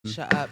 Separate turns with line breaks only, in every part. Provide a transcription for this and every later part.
Shut up.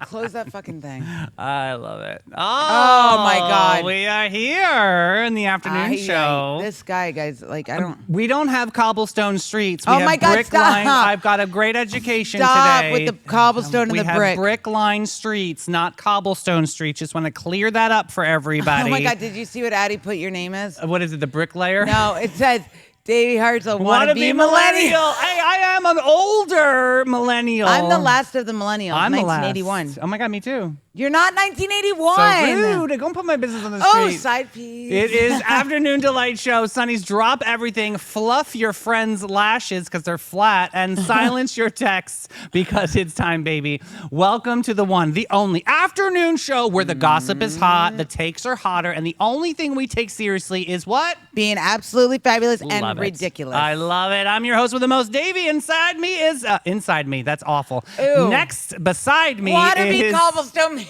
Close that fucking thing.
I love it.
Oh, my God.
We are here in the afternoon show.
This guy, guys, like, I don't.
We don't have cobblestone streets. We
Oh
have
my God,
brick
stop.
line. I've got a great education
Stop
today.
with the cobblestone and the brick.
We have brick line streets, not cobblestone streets. Just want to clear that up for everybody.
Oh my God, did you see what Addie put your name as?
What is it, the bricklayer?
No, it says Davey Hartzell
Wannabe millennial. Hey, I am an older millennial.
I'm the last of the millennials,
I'm the
1981.
last. Oh my God, me too.
You're not 1981.
So rude. Don't put my business on the street.
Oh, side piece.
It is Afternoon Delight Show. Sonny's drop everything, fluff your friends' lashes because they're flat, and silence your texts because it's time, baby. Welcome to the one, the only afternoon show where the gossip is hot, the takes are hotter, and the only thing we take seriously is what?
Being absolutely fabulous
Love
and
it.
ridiculous.
I love it. I'm your host with the most. Davey inside me is inside me. That's awful.
Ew.
Next beside me
Wannabe
is
cobblestone manager.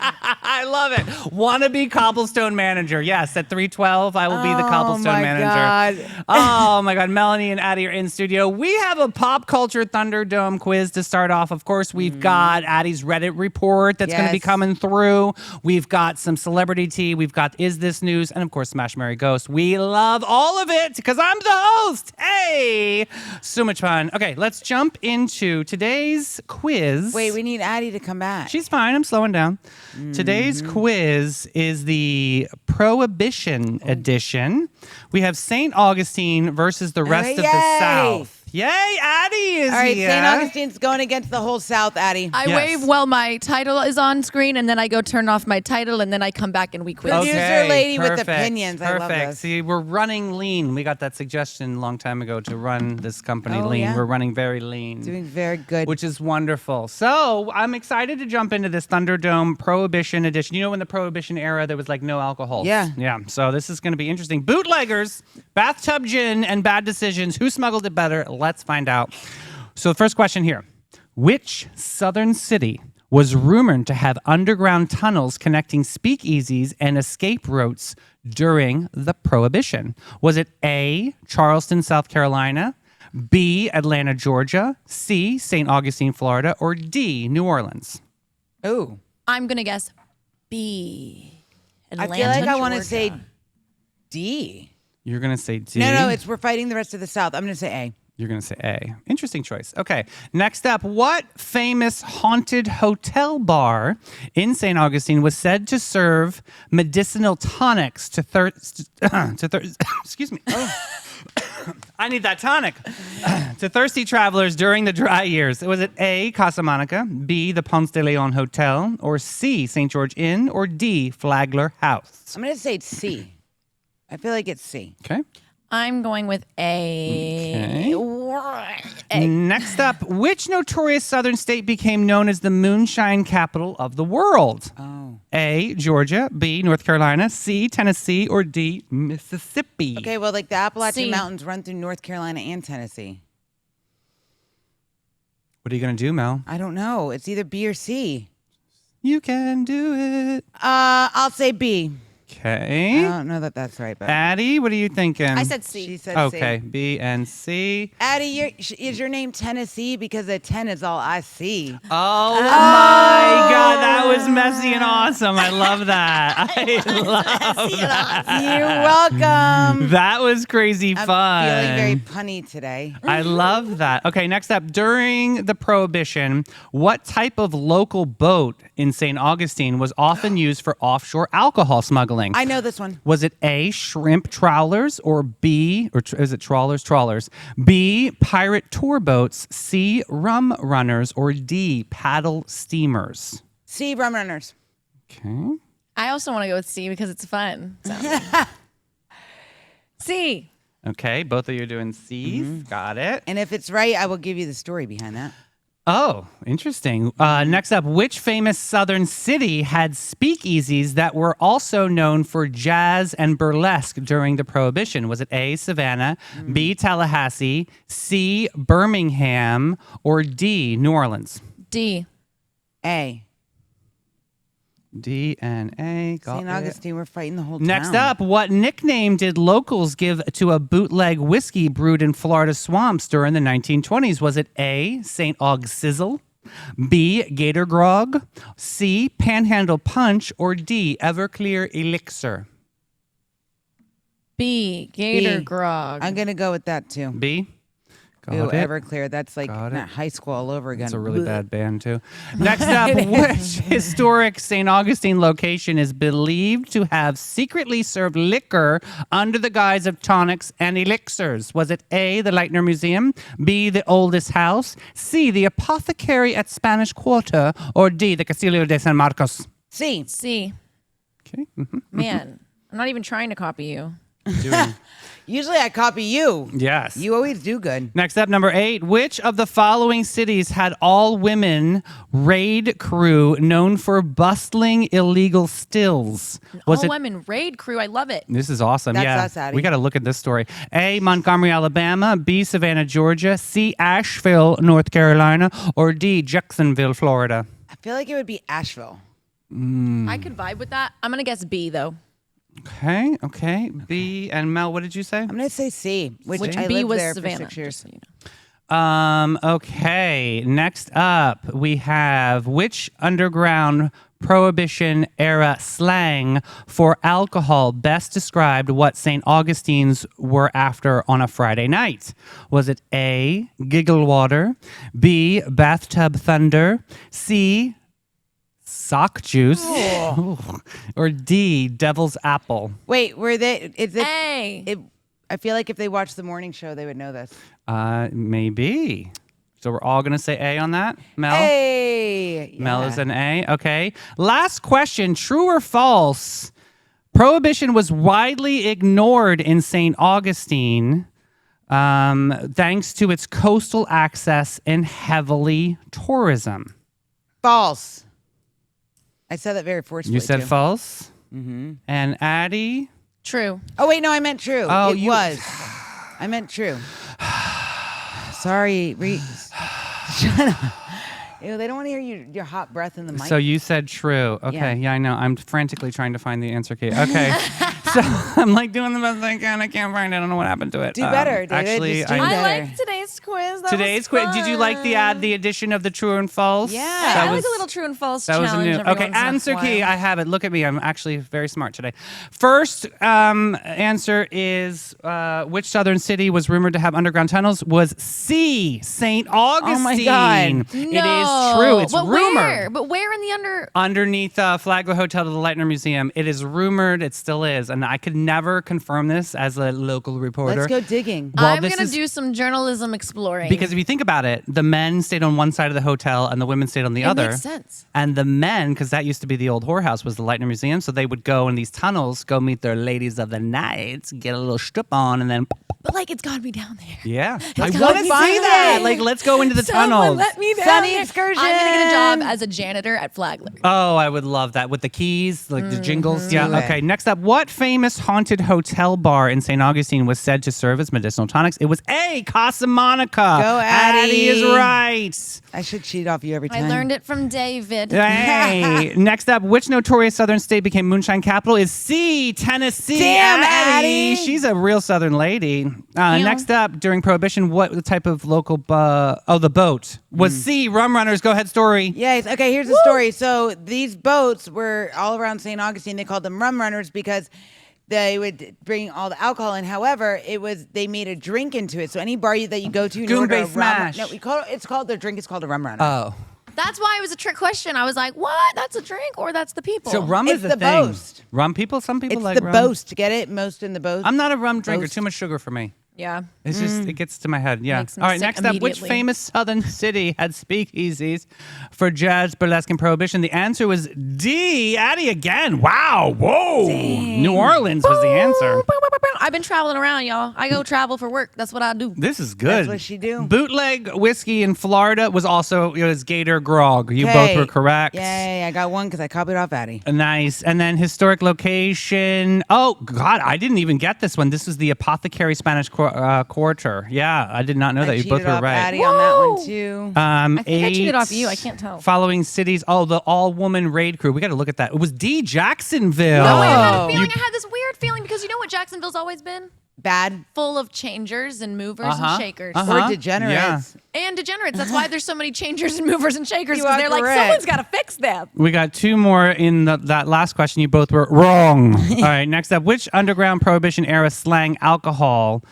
I love it. Wannabe cobblestone manager. Yes, at 3:12, I will be the cobblestone manager.
God.
Oh my God, Melanie and Addie are in studio. We have a pop culture Thunderdome quiz to start off. Of course, we've got Addie's Reddit report that's going to be
Yes.
coming through. We've got some celebrity tea. We've got Is This News? And of course, Smash, Marry, Ghost. We love all of it because I'm the host. Hey, so much fun. Okay, let's jump into today's quiz.
Wait, we need Addie to come back.
She's fine. I'm slowing down. Today's quiz is the Prohibition edition. We have St. Augustine versus the rest of the
Yay.
South. Yay, Addie is
All right,
here.
St. Augustine's going against the whole South, Addie.
I
Yes.
wave while my title is on screen, and then I go turn off my title, and then I come back and we quiz.
Okay. Producer lady with
perfect,
opinions. I love
Perfect.
this.
See, we're running lean. We got that suggestion a long time ago to run this company
Oh,
lean.
yeah?
We're running very lean.
Doing very good.
Which is wonderful. So I'm excited to jump into this Thunderdome Prohibition edition. You know, in the Prohibition era, there was like no alcohol.
Yeah.
Yeah. So this is going to be interesting. Bootleggers, bathtub gin, and bad decisions. Who smuggled it better? Let's find out. So the first question here. Which southern city was rumored to have underground tunnels connecting speakeasies and escape routes during the Prohibition? Was it A, Charleston, South Carolina, B, Atlanta, Georgia, C, St. Augustine, Florida, or D, New Orleans?
Ooh.
I'm gonna guess B. Atlanta,
I feel like I want to
Georgia.
say D.
You're going to say D?
No, we're fighting the rest of the South. I'm going to say A.
You're going to say A. Interesting choice. Okay. Next up, what famous haunted hotel bar in St. Augustine was said to serve medicinal tonics to excuse me. I need that tonic. To thirsty travelers during the dry years. Was it A, Casa Monica, B, the Ponce de Leon Hotel, or C, St. George Inn, or D, Flagler House?
I'm going to say it's C. I feel like it's C.
Okay.
I'm going with A. A.
Next up, which notorious southern state became known as the moonshine capital of the world?
Oh.
A, Georgia, B, North Carolina, C, Tennessee, or D, Mississippi?
Okay, well, like the Appalachian
C.
Mountains run through North Carolina and Tennessee.
What are you going to do, Mel?
I don't know. It's either B or C.
You can do it.
I'll say B. I
Okay.
don't know that that's right, but
Addie, what are you thinking?
I said C.
she said
Okay,
C.
B and C.
Addie, is your name Tennessee? Because a 10 is all I see.
Oh my God, that was messy and awesome. I love that. I love that.
You're welcome.
That was crazy
I'm
fun.
feeling very punny today.
I love that. Okay, next up, during the Prohibition, what type of local boat in St. Augustine was often used for offshore alcohol smuggling?
I know this one.
Was it A, shrimp trawlers, or B, or is it trawlers? Trawlers. B, pirate tour boats, C, rum runners, or D, paddle steamers?
C, Rum Runners.
Okay.
I also want to go with C because it's fun. So. C.
Okay, both of you are doing C's. Got it.
And if it's right, I will give you the story behind that.
Oh, interesting. Next up, which famous southern city had speakeasies that were also known for jazz and burlesque during the Prohibition? Was it A, Savannah, B, Tallahassee, C, Birmingham, or D, New Orleans?
D.
A.
D and A. Got
St.
it.
Augustine, we're fighting the whole town.
Next up, what nickname did locals give to a bootleg whiskey brewed in Florida swamps during the 1920s? Was it A, St. Aug Sizzle, B. Gator Grog. C. Panhandle Punch. Or D. Everclear Elixir.
B. Gator
B.
Grog.
I'm gonna go with that too.
B.
Ooh,
Got it.
Everclear. That's like
Got it.
not high school all over again.
It's a really bad band, too. Next up, which historic St. Augustine location is believed to have secretly served liquor under the guise of tonics and elixirs? Was it A, the Leitner Museum, B, the oldest house, C, the apothecary at Spanish Quarter, or D, the Castillo de San Marcos?
C.
C.
Okay.
Man, I'm not even trying to copy you.
Doing-
Usually I copy you.
yes.
You always do good.
Next up, number 8. Which of the following cities had all-women raid crew known for bustling illegal stills? Was
All
it?
women raid crew. I love it.
This is awesome.
That's
yeah,
us, Addie.
we got to look at this story. A. Montgomery, Alabama. B. Savannah, Georgia. C. Asheville, North Carolina. Or D. Jacksonville, Florida.
I feel like it would be Asheville.
I could vibe with that. I'm gonna guess B though.
Okay. B. And Mel, what did you say?
I'm gonna say C, which I
B
lived
was
there
Savannah.
for 6 years.
just so you know.
Okay. Next up, we have which underground Prohibition era slang for alcohol best described what St. Augustine's were after on a Friday night? Was it A, giggle water, B, bathtub thunder, C, sock juice, or D, devil's apple?
Wait, were they? Is it?
A.
I feel like if they watched the morning show, they would know this.
Maybe. So we're all going to say A on that? Mel?
Hey,
Mel
yeah.
is an A. Okay. Last question. True or false? Prohibition was widely ignored in St. Augustine thanks to its coastal access and heavily tourism.
False. I said that very forcefully.
You said
too.
false? Mm-hmm. And Addie?
True.
Oh wait, no, I meant true.
Oh,
it was. I meant true. Sorry, shut up. Ew, they don't want to hear your hot breath in the mic.
So you said true. Okay,
Yeah.
I know. I'm frantically trying to find the answer key. Okay. So I'm like doing the best I can. I can't find it. I don't know what happened to it.
Do better, David.
Actually,
Just do
I
better.
liked today's quiz. That
today's
was
quiz. Did you like the addition of the true and false?
Yeah.
I
That
like a little true and false
That was a
challenge.
new.
every
Okay,
once in a
answer key.
while.
I have it. Look at me. I'm actually very smart today. First answer is which southern city was rumored to have underground tunnels? Was C. St. Augustine.
Oh my God.
It is
No.
true. It's
but
rumored.
Where? But where in the under?
Underneath Flagler Hotel to the Leitner Museum. It is rumored. It still is, and I could never confirm this as a local reporter.
Let's go digging.
Well,
I'm
this
gonna
is-
do some journalism exploring.
Because if you think about it, the men stayed on one side of the hotel and the women stayed on the
it
other.
makes sense.
And the men, because that used to be the old whorehouse, was the Leitner Museum. So they would go in these tunnels, go meet their ladies of the night, get a little strip on, and then
But like, it's gotta be down there.
yeah, I
gotta
want to
be
see
down
that.
there.
Like, let's go into the
Someone
tunnels.
let me down
Sunny
there.
excursion.
I'm gonna get a job as a janitor at Flagler.
Oh, I would love that with the keys, like the jingles. Yeah.
Do it.
Okay. Next up, what famous haunted hotel bar in St. Augustine was said to serve as medicinal tonics? It was A. Casa Monica.
Go,
Addie is
Addie.
right.
I should cheat off you every time.
I learned it from David.
Hey. Next up, which notorious southern state became moonshine capital? Is C. Tennessee.
Damn, Addie.
She's a real southern lady. Next up, during Prohibition, what type of local? The boat was C. Rum runners. Go ahead, story.
Yes. Okay, here's the story. So these boats were all around St. Augustine. They called them rum runners because they would bring all the alcohol in. However, they made a drink into it. So any bar that you go to, you
Goon
order
Bay
a rum.
Smash.
No, the drink is called a rum runner.
Oh,
That's why it was a trick question. I was like, what? That's a drink or that's the people?
so rum
It's
is the
the
thing.
boast.
Rum people. Some people
It's
like
the
rum.
boast. Get it? Most in the boat.
I'm not a rum drinker.
Boast.
Too much sugar for me.
Yeah.
It's just it gets to my head. Yeah.
Makes me
All right.
sick
Next up, which
immediately.
famous southern city had speakeasies for jazz, burlesque, and prohibition? The answer was D. Addie again. Wow. Whoa. New Orleans was the answer.
I've been traveling around, y'all. I go travel for work. That's what I do.
This is good.
That's what she do.
Bootleg whiskey in Florida was also Gator Grog. You both
Okay.
were correct.
Yay, I got one because I copied off Addie.
Nice. And then historic location. Oh, God, I didn't even get this one. This was the Apothecary Spanish Quarter. Yeah, I did not know that.
I
You both
cheated
were
off
right.
Addie on that one
Woo!
too.
I think I cheated
8
off you. I can't tell.
Following cities. Oh, the all-woman raid crew. We got to look at that. It was D. Jacksonville.
No, I had a
Oh.
feeling. I had this weird feeling because you know what Jacksonville's always been?
bad
full of changers and movers and shakers.
or degenerates.
And degenerates. That's why there's so many changers and movers and shakers,
You
because
are
they're like,
correct.
someone's got to fix them.
We got two more in that last question. You both were wrong. All right, next up, which underground Prohibition era slang alcohol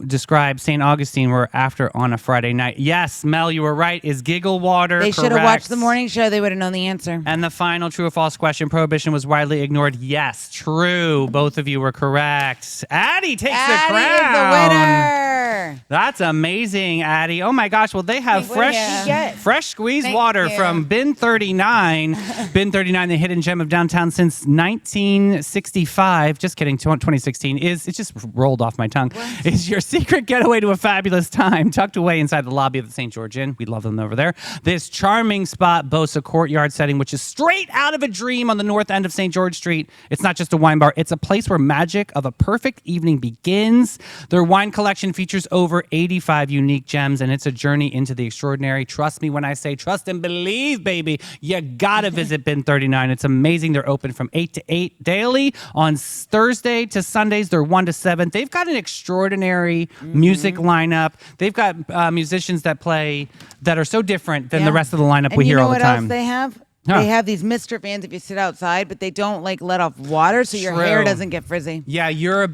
describes St. Augustine were after on a Friday night? Yes, Mel, you were right. Is giggle water
They should have
correct?
watched the morning show. They would have known the answer.
And the final true or false question, Prohibition was widely ignored. Yes, true. Both of you were correct. Addie takes the crown.
Addie is the winner.
That's amazing, Addie. Oh my gosh. Well, they have
What did she get?
fresh squeezed
Thank
water
you.
from Bin 39. Bin 39, the hidden gem of downtown since 1965. Just kidding. 2016 it just rolled off my tongue. Is your secret getaway to a fabulous time tucked away inside the lobby of the St. George Inn. We love them over there. This charming spot boasts a courtyard setting, which is straight out of a dream on the north end of St. George Street. It's not just a wine bar. It's a place where magic of a perfect evening begins. Their wine collection features over 85 unique gems, and it's a journey into the extraordinary. Trust me when I say trust and believe, baby. You gotta visit Bin 39. It's amazing. They're open from 8 to 8 daily. On Thursday to Sundays, they're 1 to 7. They've got an extraordinary music lineup. They've got musicians that play that are so different than the rest of the lineup
And
we
you
hear
know
all the
what
time.
else they have?
Huh.
They have these Mr. fans if you sit outside, but they don't like let off water so your hair
True.
doesn't get frizzy.
Yeah, you're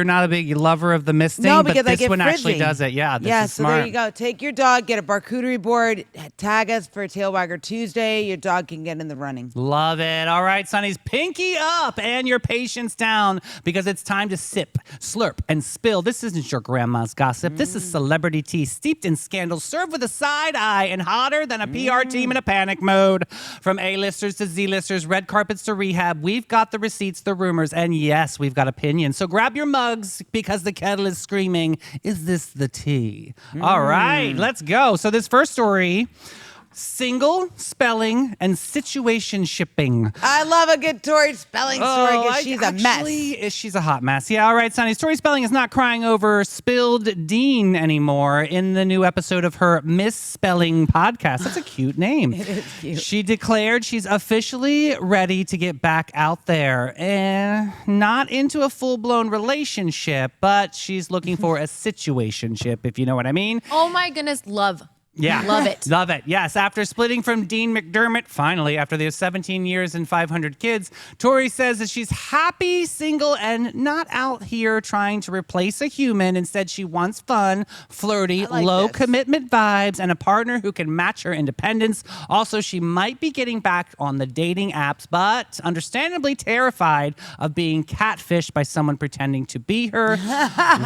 not a big lover of the misting,
No,
but
because I
this
get
one
frizzy.
actually does it. Yeah, this
yeah,
is
so
smart.
there you go. Take your dog, get a charcuterie board, tag us for Tail Wagger Tuesday. Your dog can get in the running.
Love it. All right, Sonny's pinky up and your patience down because it's time to sip, slurp, and spill. This isn't your grandma's gossip. This is celebrity tea steeped in scandal, served with a side eye and hotter than a PR team in a panic mode. From A-listers to Z-listers, red carpets to rehab, we've got the receipts, the rumors, and yes, we've got opinions. So grab your mugs because the kettle is screaming, is this the tea? All right, let's go. So this first story, single, spelling, and situation shipping.
I love a good Tori spelling story because she's a mess.
She's a hot mess. Yeah, all right, Sonny. Tori Spelling is not crying over spilled Dean anymore in the new episode of her Misspelling podcast. That's a cute name.
It is cute.
She declared she's officially ready to get back out there. Not into a full-blown relationship, but she's looking for a situationship, if you know what I mean.
Oh my goodness, love.
Yeah.
Love it.
Love it. Yes. After splitting from Dean McDermott, finally, after their 17 years and 500 kids, Tori says that she's happy, single, and not out here trying to replace a human. Instead, she wants fun, flirty,
like
low
this.
commitment vibes, and a partner who can match her independence. Also, she might be getting back on the dating apps, but understandably terrified of being catfished by someone pretending to be her.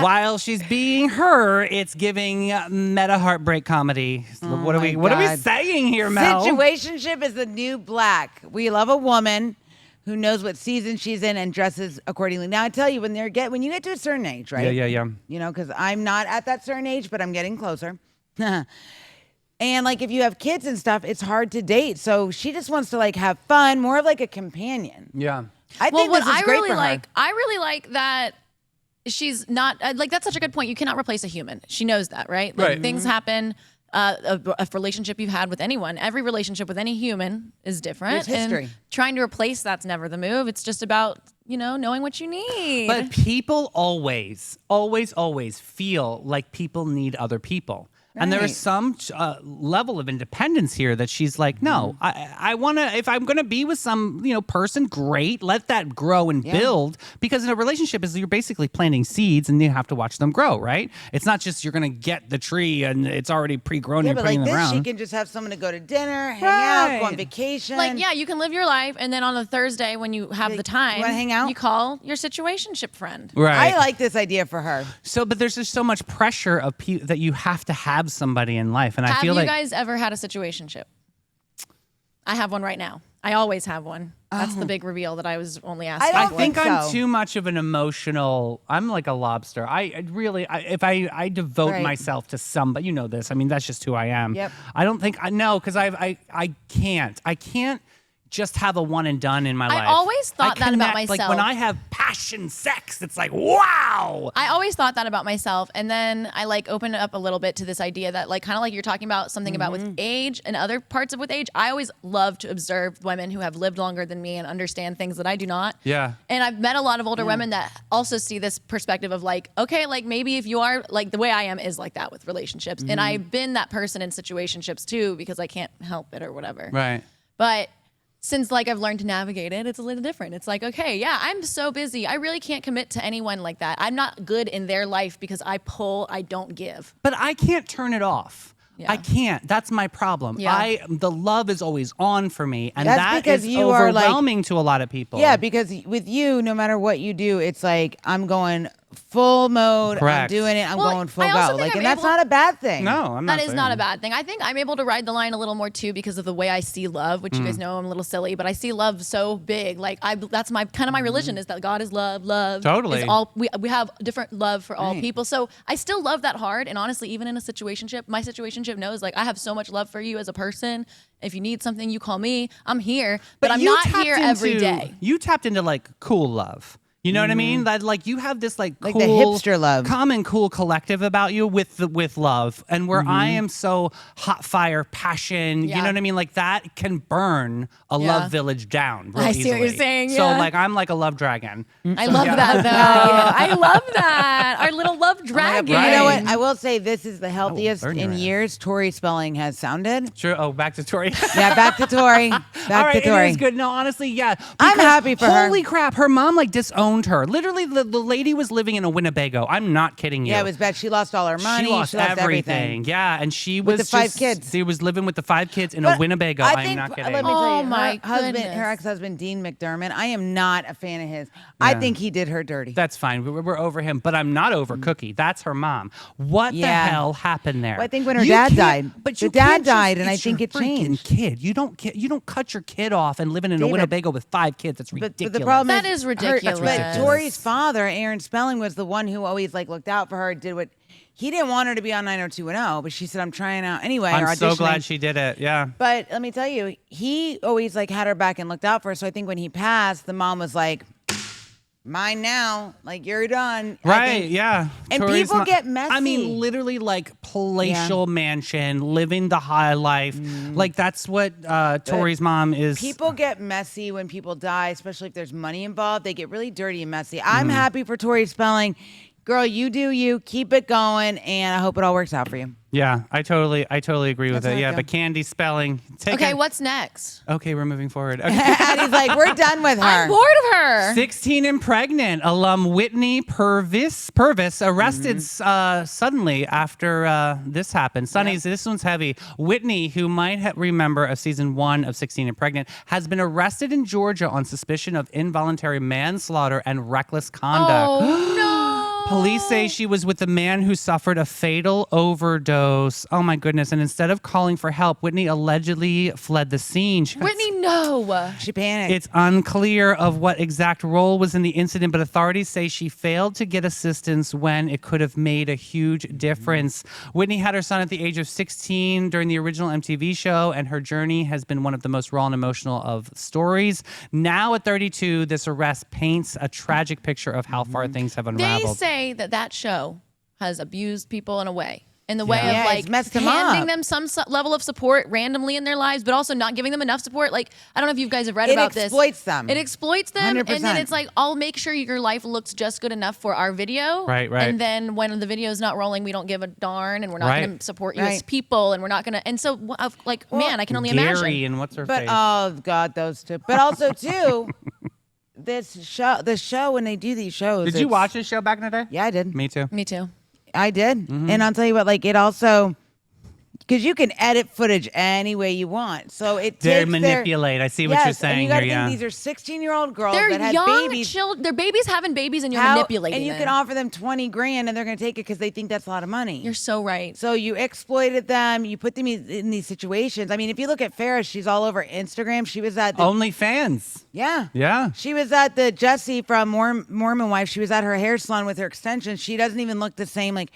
While she's being her, it's giving meta heartbreak comedy. What are we
God.
saying here, Mel?
Situationship is the new black. We love a woman who knows what season she's in and dresses accordingly. Now I tell you, when you get to a certain age, right?
Yeah.
You know, because I'm not at that certain age, but I'm getting closer. And like if you have kids and stuff, it's hard to date. So she just wants to like have fun, more of like a companion.
Yeah.
I think
what
this is
I
great
really
for her.
like, I really like that she's not like that's such a good point. You cannot replace a human. She knows that, right? Like
Right.
things happen. A relationship you've had with anyone, every relationship with any human is different.
There's history.
And trying to replace that's never the move. It's just about, knowing what you need.
But people always feel like people need other people. And there
Right.
is some level of independence here that she's like, no, I want to, if I'm going to be with some, person, great, let that grow and build. Because in a relationship, you're basically planting seeds and you have to watch them grow, right? It's not just you're going to get the tree and it's already pre-grown
Yeah,
and
but
you're putting
like
it in the
this, she
ground.
can just have someone to go to dinner, hang out, go on
Right.
vacation.
like, yeah, you can live your life, and then on a Thursday when you have the time,
wanna hang out?
you call your situationship friend.
Right.
I like this idea for her.
So, but there's just so much pressure of that you have to have somebody in life. And I
Have
feel
you
like
guys ever had a situationship? I have one right now. I always have one. That's the big reveal that I was only asked.
I don't
for.
think
so.
I'm too much of an emotional. I'm like a lobster. If I devote
Right.
myself to somebody, you know this. I mean, that's just who I am.
Yep.
I don't think I know because I can't just have a one and done in my life.
always thought that about
Like
myself.
when I have passion sex, it's like, wow.
I always thought that about myself, and then I like opened it up a little bit to this idea that like kind of like you're talking about something about with age and other parts of with age. I always love to observe women who have lived longer than me and understand things that I do not.
Yeah.
And I've met a lot of older women that also see this perspective of like, okay, like maybe if you are like the way I am is like that with relationships, and I've been that person in situationships too because I can't help it or whatever.
Right.
But since like I've learned to navigate it, it's a little different. It's like, okay, yeah, I'm so busy. I really can't commit to anyone like that. I'm not good in their life because I pull, I don't give.
But I can't turn it off.
Yeah.
I can't. That's my problem.
Yeah.
The love is always on for me, and
That's
that
because
is
you are, like-
overwhelming to a lot of people.
Yeah, because with you, no matter what you do, it's like I'm going full mode. I'm
Correct.
doing it. I'm
Well,
going full
I also
go.
think
Like,
I'm
and that's
able-
not a bad thing.
No, I'm not.
That is not a
saying.
bad thing. I think I'm able to ride the line a little more too because of the way I see love, which you guys know I'm a little silly, but I see love so big. Like that's my kind of my religion is that God is love. Love
Totally.
is all we have different love for all
Right.
people. So I still love that hard. And honestly, even in a situationship, my situationship knows like I have so much love for you as a person. If you need something, you call me. I'm here, but I'm
you
not
tapped
here every
into-
day.
You tapped into like cool love. You know what I mean? That like you have this like
Like
cool,
the hipster love.
common cool collective about you with love, and where I am so hot fire passion. You
Yeah.
know what I mean? Like that can burn a
Yeah.
love village down. Real
I see what you're
easily.
saying,
So
yeah.
like I'm like a love dragon.
I love that though. I love that. Our little love dragon.
Right.
You know what? I will say this is the healthiest
burn your
in
ass.
years Tori Spelling has sounded.
Sure. Oh, back to Tori.
Yeah, back to Tori. Back
All right,
to Tori.
it is good. No, honestly, yeah.
I'm
Because
happy for her.
Holy crap, her mom like disowned her. Literally, the lady was living in a Winnebago. I'm not kidding you.
Yeah, it was bad. She lost all her money.
She lost
everything.
everything. Yeah, and she
With
was
the 5
just-
kids.
She was living with the 5 kids in
But
a Winnebago.
I
I'm
think,
not kidding.
Let me
Oh
tell you,
my
her husband,
goodness.
her ex-husband, Dean McDermott. I am not a fan of his. I
Yeah.
think he did her dirty.
That's fine. We're over him, but I'm not over Cookie. That's her mom. What
Yeah.
the hell happened there?
Well, I think when her
You
dad
can't-
died.
but
The
you
dad
can't just-
died, and I
it's
think
your
it
freaking
changed.
Kid, you don't cut your kid off and living in a
David,
Winnebago with 5 kids. That's
But
ridiculous.
the problem
That
is
is ridiculous.
But Tori's father, Aaron Spelling, was the one who always like looked out for her. Did what he didn't want her to be on 90210, but she said, "I'm trying out anyway." or
I'm so
auditioning.
glad she did it. Yeah.
But let me tell you, he always like had her back and looked out for her. So I think when he passed, the mom was like, "Mine now. Like you're done." I
Right,
think-
yeah.
And
Tori's
people
mo-
get
I
messy.
mean, literally like palatial mansion, living the high life. Like that's what Tori's mom is.
People get messy when people die, especially if there's money involved. They get really dirty and messy. I'm happy for Tori Spelling. Girl, you do you. Keep it going, and I hope it all works out for you.
Yeah, I totally agree with
That's
it.
how I
Yeah,
feel.
but Candy Spelling.
Okay, what's next?
Okay, we're moving forward. Okay.
And he's like, "We're done with her."
I'm bored of her.
16 and pregnant, alum Whitney Purvis arrested suddenly after this happened. Sonny's, this one's heavy. Whitney, who might remember of season 1 of 16 and Pregnant, has been arrested in Georgia on suspicion of involuntary manslaughter and reckless conduct.
Oh no.
Police say she was with a man who suffered a fatal overdose. Oh my goodness. And instead of calling for help, Whitney allegedly fled the scene. She got
Whitney, no.
She panicked.
it's unclear of what exact role was in the incident, but authorities say she failed to get assistance when it could have made a huge difference. Whitney had her son at the age of 16 during the original MTV show, and her journey has been one of the most raw and emotional of stories. Now at 32, this arrest paints a tragic picture of how far things have
They
unraveled.
say that show has abused people in a way. In the way
Yeah.
of
Yeah,
like
it's messed them
handing
up.
them some level of support randomly in their lives, but also not giving them enough support. Like, I don't know if you guys have read
It
about this.
exploits them.
It exploits them.
100%.
And then it's like, I'll make sure your life looks just good enough for our video.
Right.
And then when the video is not rolling, we don't give a darn and we're not
Right.
going to support you as
Right.
people and we're not going to. And so, like, man, I can only imagine.
Gary and what's her
But
face?
oh God, those two. But also too, the show when they do these shows.
Did you watch this show back in the day?
Yeah, I did.
Me too.
Me too.
I did. And I'll tell you what, like it also, because you can edit footage any way you want. So it
They
takes
manipulate. I see what
Yes,
you're
and
saying
you gotta
here.
think
Yeah.
these are 16-year-old girls
They're
that had
young
babies.
children. They're babies having babies and you're
How-
manipulating
and you
them.
can offer them 20 grand and they're going to take it because they think that's a lot of money.
You're so right.
So you exploited them. You put them in these situations. I mean, if you look at Ferris, she's all over Instagram. She was at the,
OnlyFans.
yeah.
Yeah.
She was at the Jessie from Mormon Wife. She was at her hair salon with her extensions. She doesn't even look the same. Like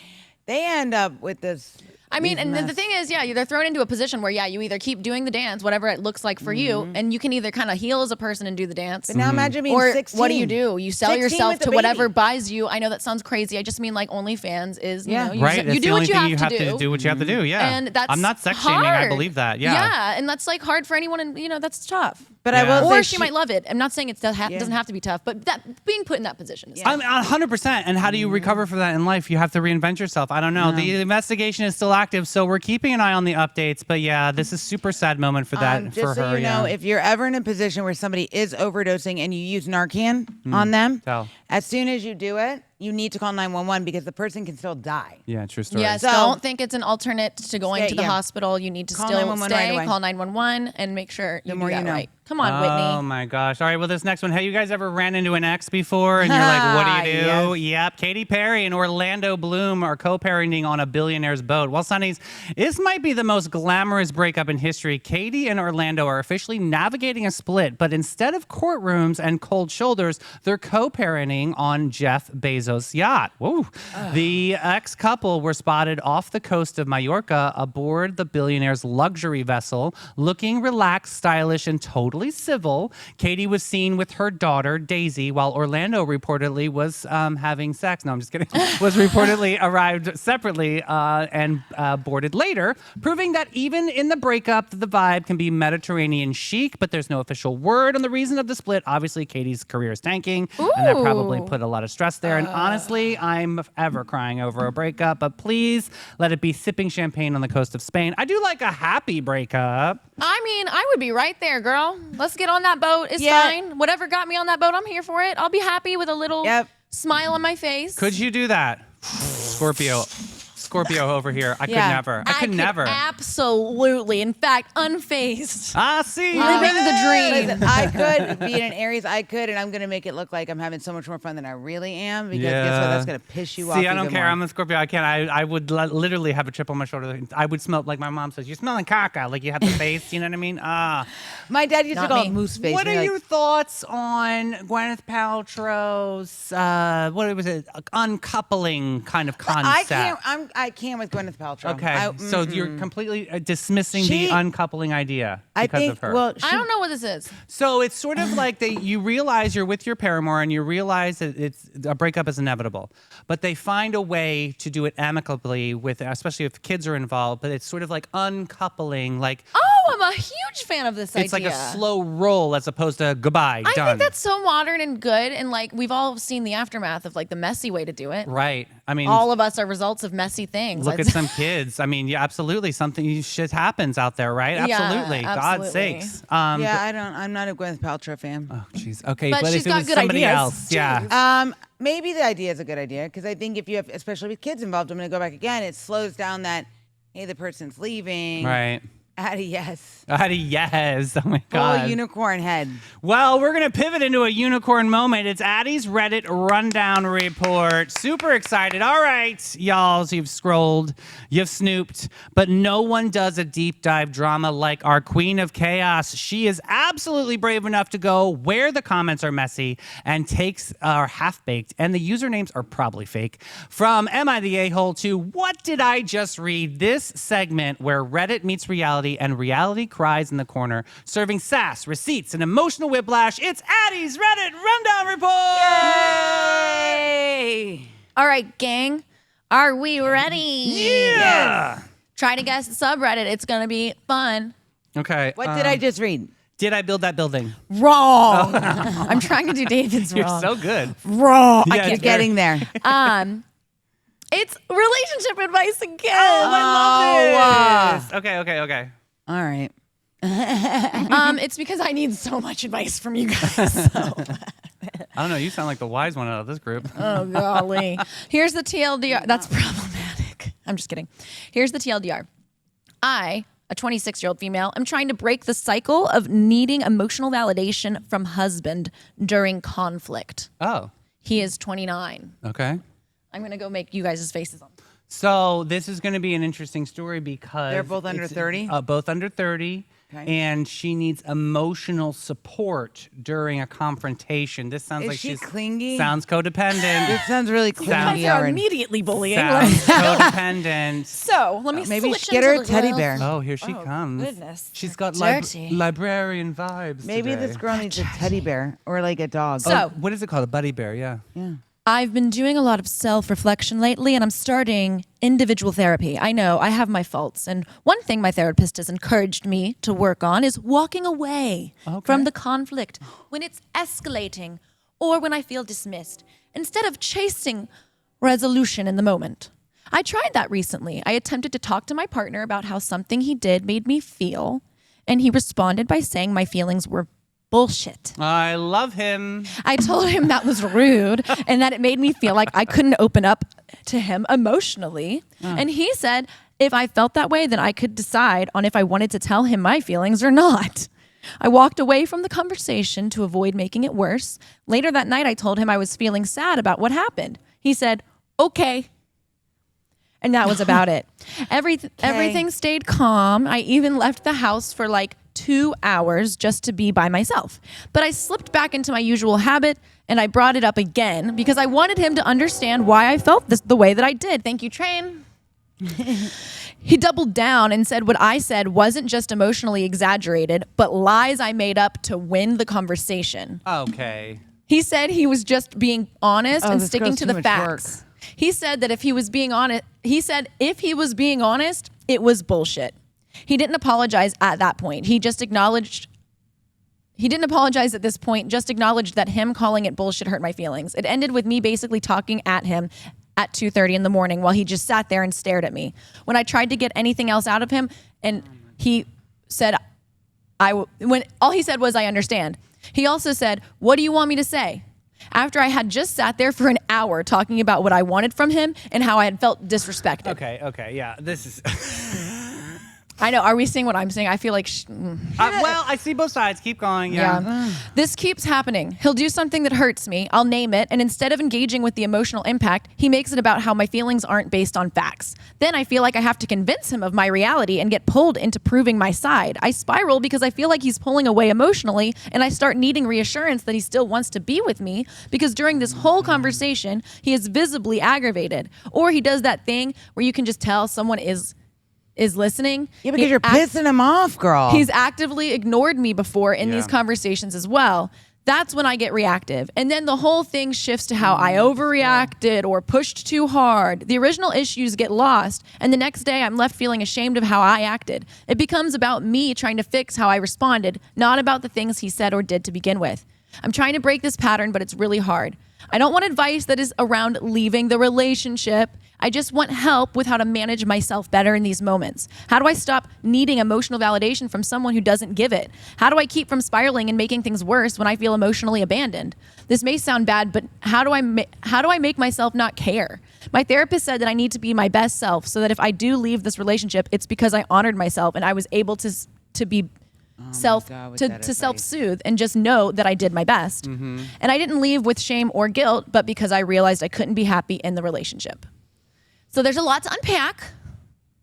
they end up with this.
I mean,
Leave a
and the
mess.
thing is, they're thrown into a position where, you either keep doing the dance, whatever it looks like for you, and you can either kind of heal as a person and do the dance.
But now imagine being
Or
16.
what do? You sell
16
yourself
with a
to
baby.
whatever buys you. I know that sounds crazy. I just mean like OnlyFans is,
Yeah.
you
Right.
you
It's
do
the only
what you
thing
have
you have to do what you have to do. Yeah.
And that's
I'm not sex shaming. I
hard.
believe that. Yeah.
Yeah, and that's like hard for anyone, and that's tough.
But
Yeah.
I will
Or
say
she might love it. I'm not saying it doesn't have to be tough, but that being put in that position is
I'm 100%. And how do you recover from that in life? You have to reinvent yourself. I don't know. The investigation is still active, so we're keeping an eye on the updates. But yeah, this is super sad moment for that
just
for
so
her.
you know, if you're ever in a position where somebody is overdosing and you use Narcan on them,
Tell.
as soon as you do it, you need to call 911 because the person can still die.
Yeah, true story.
Yes,
So-
don't think it's an alternate to going
Stay-
to the
yeah.
hospital. You need to
Call
still
911 right
stay,
away.
call 911, and make sure you do
more
that
you know.
right. Come on,
Oh
Whitney.
my gosh. All right, well, this next one. Have you guys ever ran into an ex before and you're like, what do you do?
Yes.
Yep. Katy Perry and Orlando Bloom are co-parenting on a billionaire's boat. Well, Sonnies, this might be the most glamorous breakup in history. Katy and Orlando are officially navigating a split, but instead of courtrooms and cold shoulders, they're co-parenting on Jeff Bezos' yacht. Woo. The ex-couple were spotted off the coast of Mallorca aboard the billionaire's luxury vessel, looking relaxed, stylish, and totally civil. Katie was seen with her daughter, Daisy, while Orlando reportedly was having sex. No, I'm just kidding. Was reportedly arrived separately and boarded later, proving that even in the breakup, the vibe can be Mediterranean chic, but there's no official word on the reason of the split. Obviously, Katie's career is tanking, and that probably put a lot of stress there. And honestly, I'm ever crying over a breakup, but please let it be sipping champagne on the coast of Spain. I do like a happy breakup.
I mean, I would be right there, girl. Let's get on that boat. It's
Yeah.
fine. Whatever got me on that boat, I'm here for it. I'll be happy with a little
Yep.
smile on my face.
Could you do that? Scorpio over here. I
Yeah.
could never. I could never.
Absolutely. In fact, unfazed.
I see.
Living the dream.
Listen, I could be in an Aries. I could, and I'm going to make it look like I'm having so much more fun than I really am because guess what? That's going to piss you off.
See, I don't
even
care.
more.
I'm a Scorpio. I can't. I would literally have a chip on my shoulder. I would smell like my mom says. You're smelling caca. Like you have the face. You know what I mean?
My dad used
Not
to call
me.
it moose face.
What
and
are
you're
your thoughts on Gwyneth Paltrow's what was it? Uncoupling kind of concept.
I can't with Gwyneth Paltrow.
Okay, so you're completely dismissing the
She-
uncoupling idea
I
because
think.
of her.
Well,
I don't know what this is.
So it's sort of like you realize you're with your paramour and you realize that it's a breakup is inevitable, but they find a way to do it amicably with, especially if kids are involved. But it's sort of like uncoupling, like
Oh, I'm a huge fan of this
it's
idea.
like a slow roll as opposed to goodbye,
I
done.
think that's so modern and good, and like we've all seen the aftermath of like the messy way to do it.
right. I mean,
All of us are results of messy things.
look at
Let's-
some kids. I mean, yeah, absolutely, something shit happens out there, right?
Yeah,
Absolutely, God's
absolutely.
sakes.
yeah, I'm not a Gwyneth Paltrow fan.
Oh, jeez. Okay,
But
but
she's
if it
got
was
good
somebody
ideas.
else, yeah.
Maybe the idea is a good idea because I think if you have, especially with kids involved, I'm going to go back again. It slows down that, hey, the person's leaving.
Right.
Addie, yes.
Yes. Oh my
Full
God.
unicorn head.
Well, we're going to pivot into a unicorn moment. It's Addie's Reddit Rundown Report. Super excited. All right, y'all. So you've scrolled, you've snooped, but no one does a deep dive drama like our Queen of Chaos. She is absolutely brave enough to go where the comments are messy and takes are half-baked, and the usernames are probably fake. From Am I the A-hole to What Did I Just Read? This segment where Reddit meets reality and reality cries in the corner, serving sass, receipts, and emotional whiplash. It's Addie's Reddit Rundown Report!
Yay!
All right, gang. Are we ready?
Yeah!
Try to guess the subreddit. It's gonna be fun.
Okay.
What did I just read?
Did I build that building?
Wrong. I'm trying to do David's
You're
wrong.
so good.
wrong.
Yeah,
I
it's
can't
very-
Getting there.
It's relationship advice again.
I love this. Okay.
All right.
It's because I need so much advice from you guys. So.
I don't know. You sound like the wise one out of this group.
Oh, golly. Here's the TLDR. That's problematic. I'm just kidding. Here's the TLDR. I, a 26-year-old female, am trying to break the cycle of needing emotional validation from husband during conflict.
Oh,
He is 29.
okay.
I'm going to go make you guys' faces on.
So this is going to be an interesting story because
They're both under
it's-
30?
Both under 30. and she needs emotional support during a confrontation. This sounds
Is
like
she
she's
clingy?
Sounds codependent.
It sounds really
You
clingy.
guys are
already.
immediately bullying.
Sounds codependent.
So let me
Maybe
switch
get her
into
a
the
teddy
little-
bear.
Oh, here she comes.
goodness.
She's got
Dirty.
librarian vibes.
Maybe
today.
this girl needs a teddy bear or like a dog.
So-
What is it called? A buddy bear? Yeah.
I've been doing a lot of self-reflection lately, and I'm starting individual therapy. I know I have my faults, and one thing my therapist has encouraged me to work on is walking away from the conflict when it's escalating or when I feel dismissed, instead of chasing resolution in the moment. I tried that recently. I attempted to talk to my partner about how something he did made me feel, and he responded by saying my feelings were bullshit.
I love him.
I told him that was rude and that it made me feel like I couldn't open up to him emotionally. And he said if I felt that way, then I could decide on if I wanted to tell him my feelings or not. I walked away from the conversation to avoid making it worse. Later that night, I told him I was feeling sad about what happened. He said, okay. And that was about it. Everything stayed calm. I even left the house for like 2 hours just to be by myself. But I slipped back into my usual habit and I brought it up again because I wanted him to understand why I felt this the way that I did. Thank you, Train. He doubled down and said what I said wasn't just emotionally exaggerated, but lies I made up to win the conversation.
Okay.
He said he was just being honest and
this
sticking
girl's
to
too
the
much
facts.
work.
He said that if he was being honest, it was bullshit. He didn't apologize at that point. He didn't apologize at this point, just acknowledged that him calling it bullshit hurt my feelings. It ended with me basically talking at him at 2:30 in the morning while he just sat there and stared at me. When I tried to get anything else out of him, and he said, when all he said was, I understand. He also said, what do you want me to say? After I had just sat there for an hour talking about what I wanted from him and how I had felt disrespected.
Okay, yeah. This is.
I know. Are we seeing what I'm saying? I feel like.
Well, I see both sides. Keep going.
Yeah. This keeps happening. He'll do something that hurts me. I'll name it. And instead of engaging with the emotional impact, he makes it about how my feelings aren't based on facts. Then I feel like I have to convince him of my reality and get pulled into proving my side. I spiral because I feel like he's pulling away emotionally and I start needing reassurance that he still wants to be with me because during this whole conversation, he is visibly aggravated. Or he does that thing where you can just tell someone is listening.
Yeah, because you're pissing him off, girl.
He's actively ignored me before in these
Yeah.
conversations as well. That's when I get reactive. And then the whole thing shifts to how I overreacted or pushed too hard. The original issues get lost, and the next day I'm left feeling ashamed of how I acted. It becomes about me trying to fix how I responded, not about the things he said or did to begin with. I'm trying to break this pattern, but it's really hard. I don't want advice that is around leaving the relationship. I just want help with how to manage myself better in these moments. How do I stop needing emotional validation from someone who doesn't give it? How do I keep from spiraling and making things worse when I feel emotionally abandoned? This may sound bad, but how do I make myself not care? My therapist said that I need to be my best self so that if I do leave this relationship, it's because I honored myself and I was able to be
God, with that advice.
self-soothe and just know that I did my best. And I didn't leave with shame or guilt, but because I realized I couldn't be happy in the relationship. So there's a lot to unpack.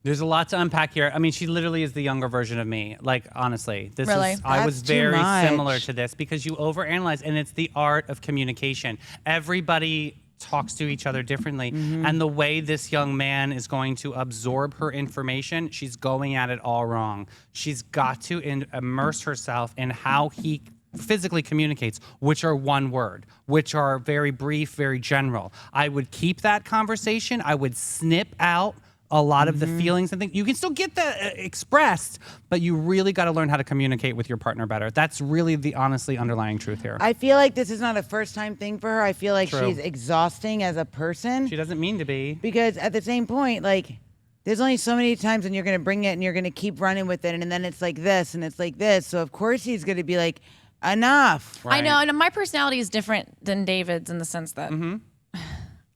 There's a lot to unpack here. I mean, she literally is the younger version of me. Like, honestly, this
Really?
is. I was
That's too
very
much.
similar to this because you overanalyze, and it's the art of communication. Everybody talks to each other differently, and the way this young man is going to absorb her information, she's going at it all wrong. She's got to immerse herself in how he physically communicates, which are one word, which are very brief, very general. I would keep that conversation. I would snip out a lot of the feelings and things. You can still get that expressed, but you really got to learn how to communicate with your partner better. That's really the honestly underlying truth here.
I feel like this is not a first time thing for her. I feel like
True.
she's exhausting as a person
She doesn't mean to be.
because at the same point, like, there's only so many times when you're going to bring it and you're going to keep running with it. And then it's like this and it's like this. So, of course, he's going to be like, enough.
I know, and my personality is different than David's in the sense that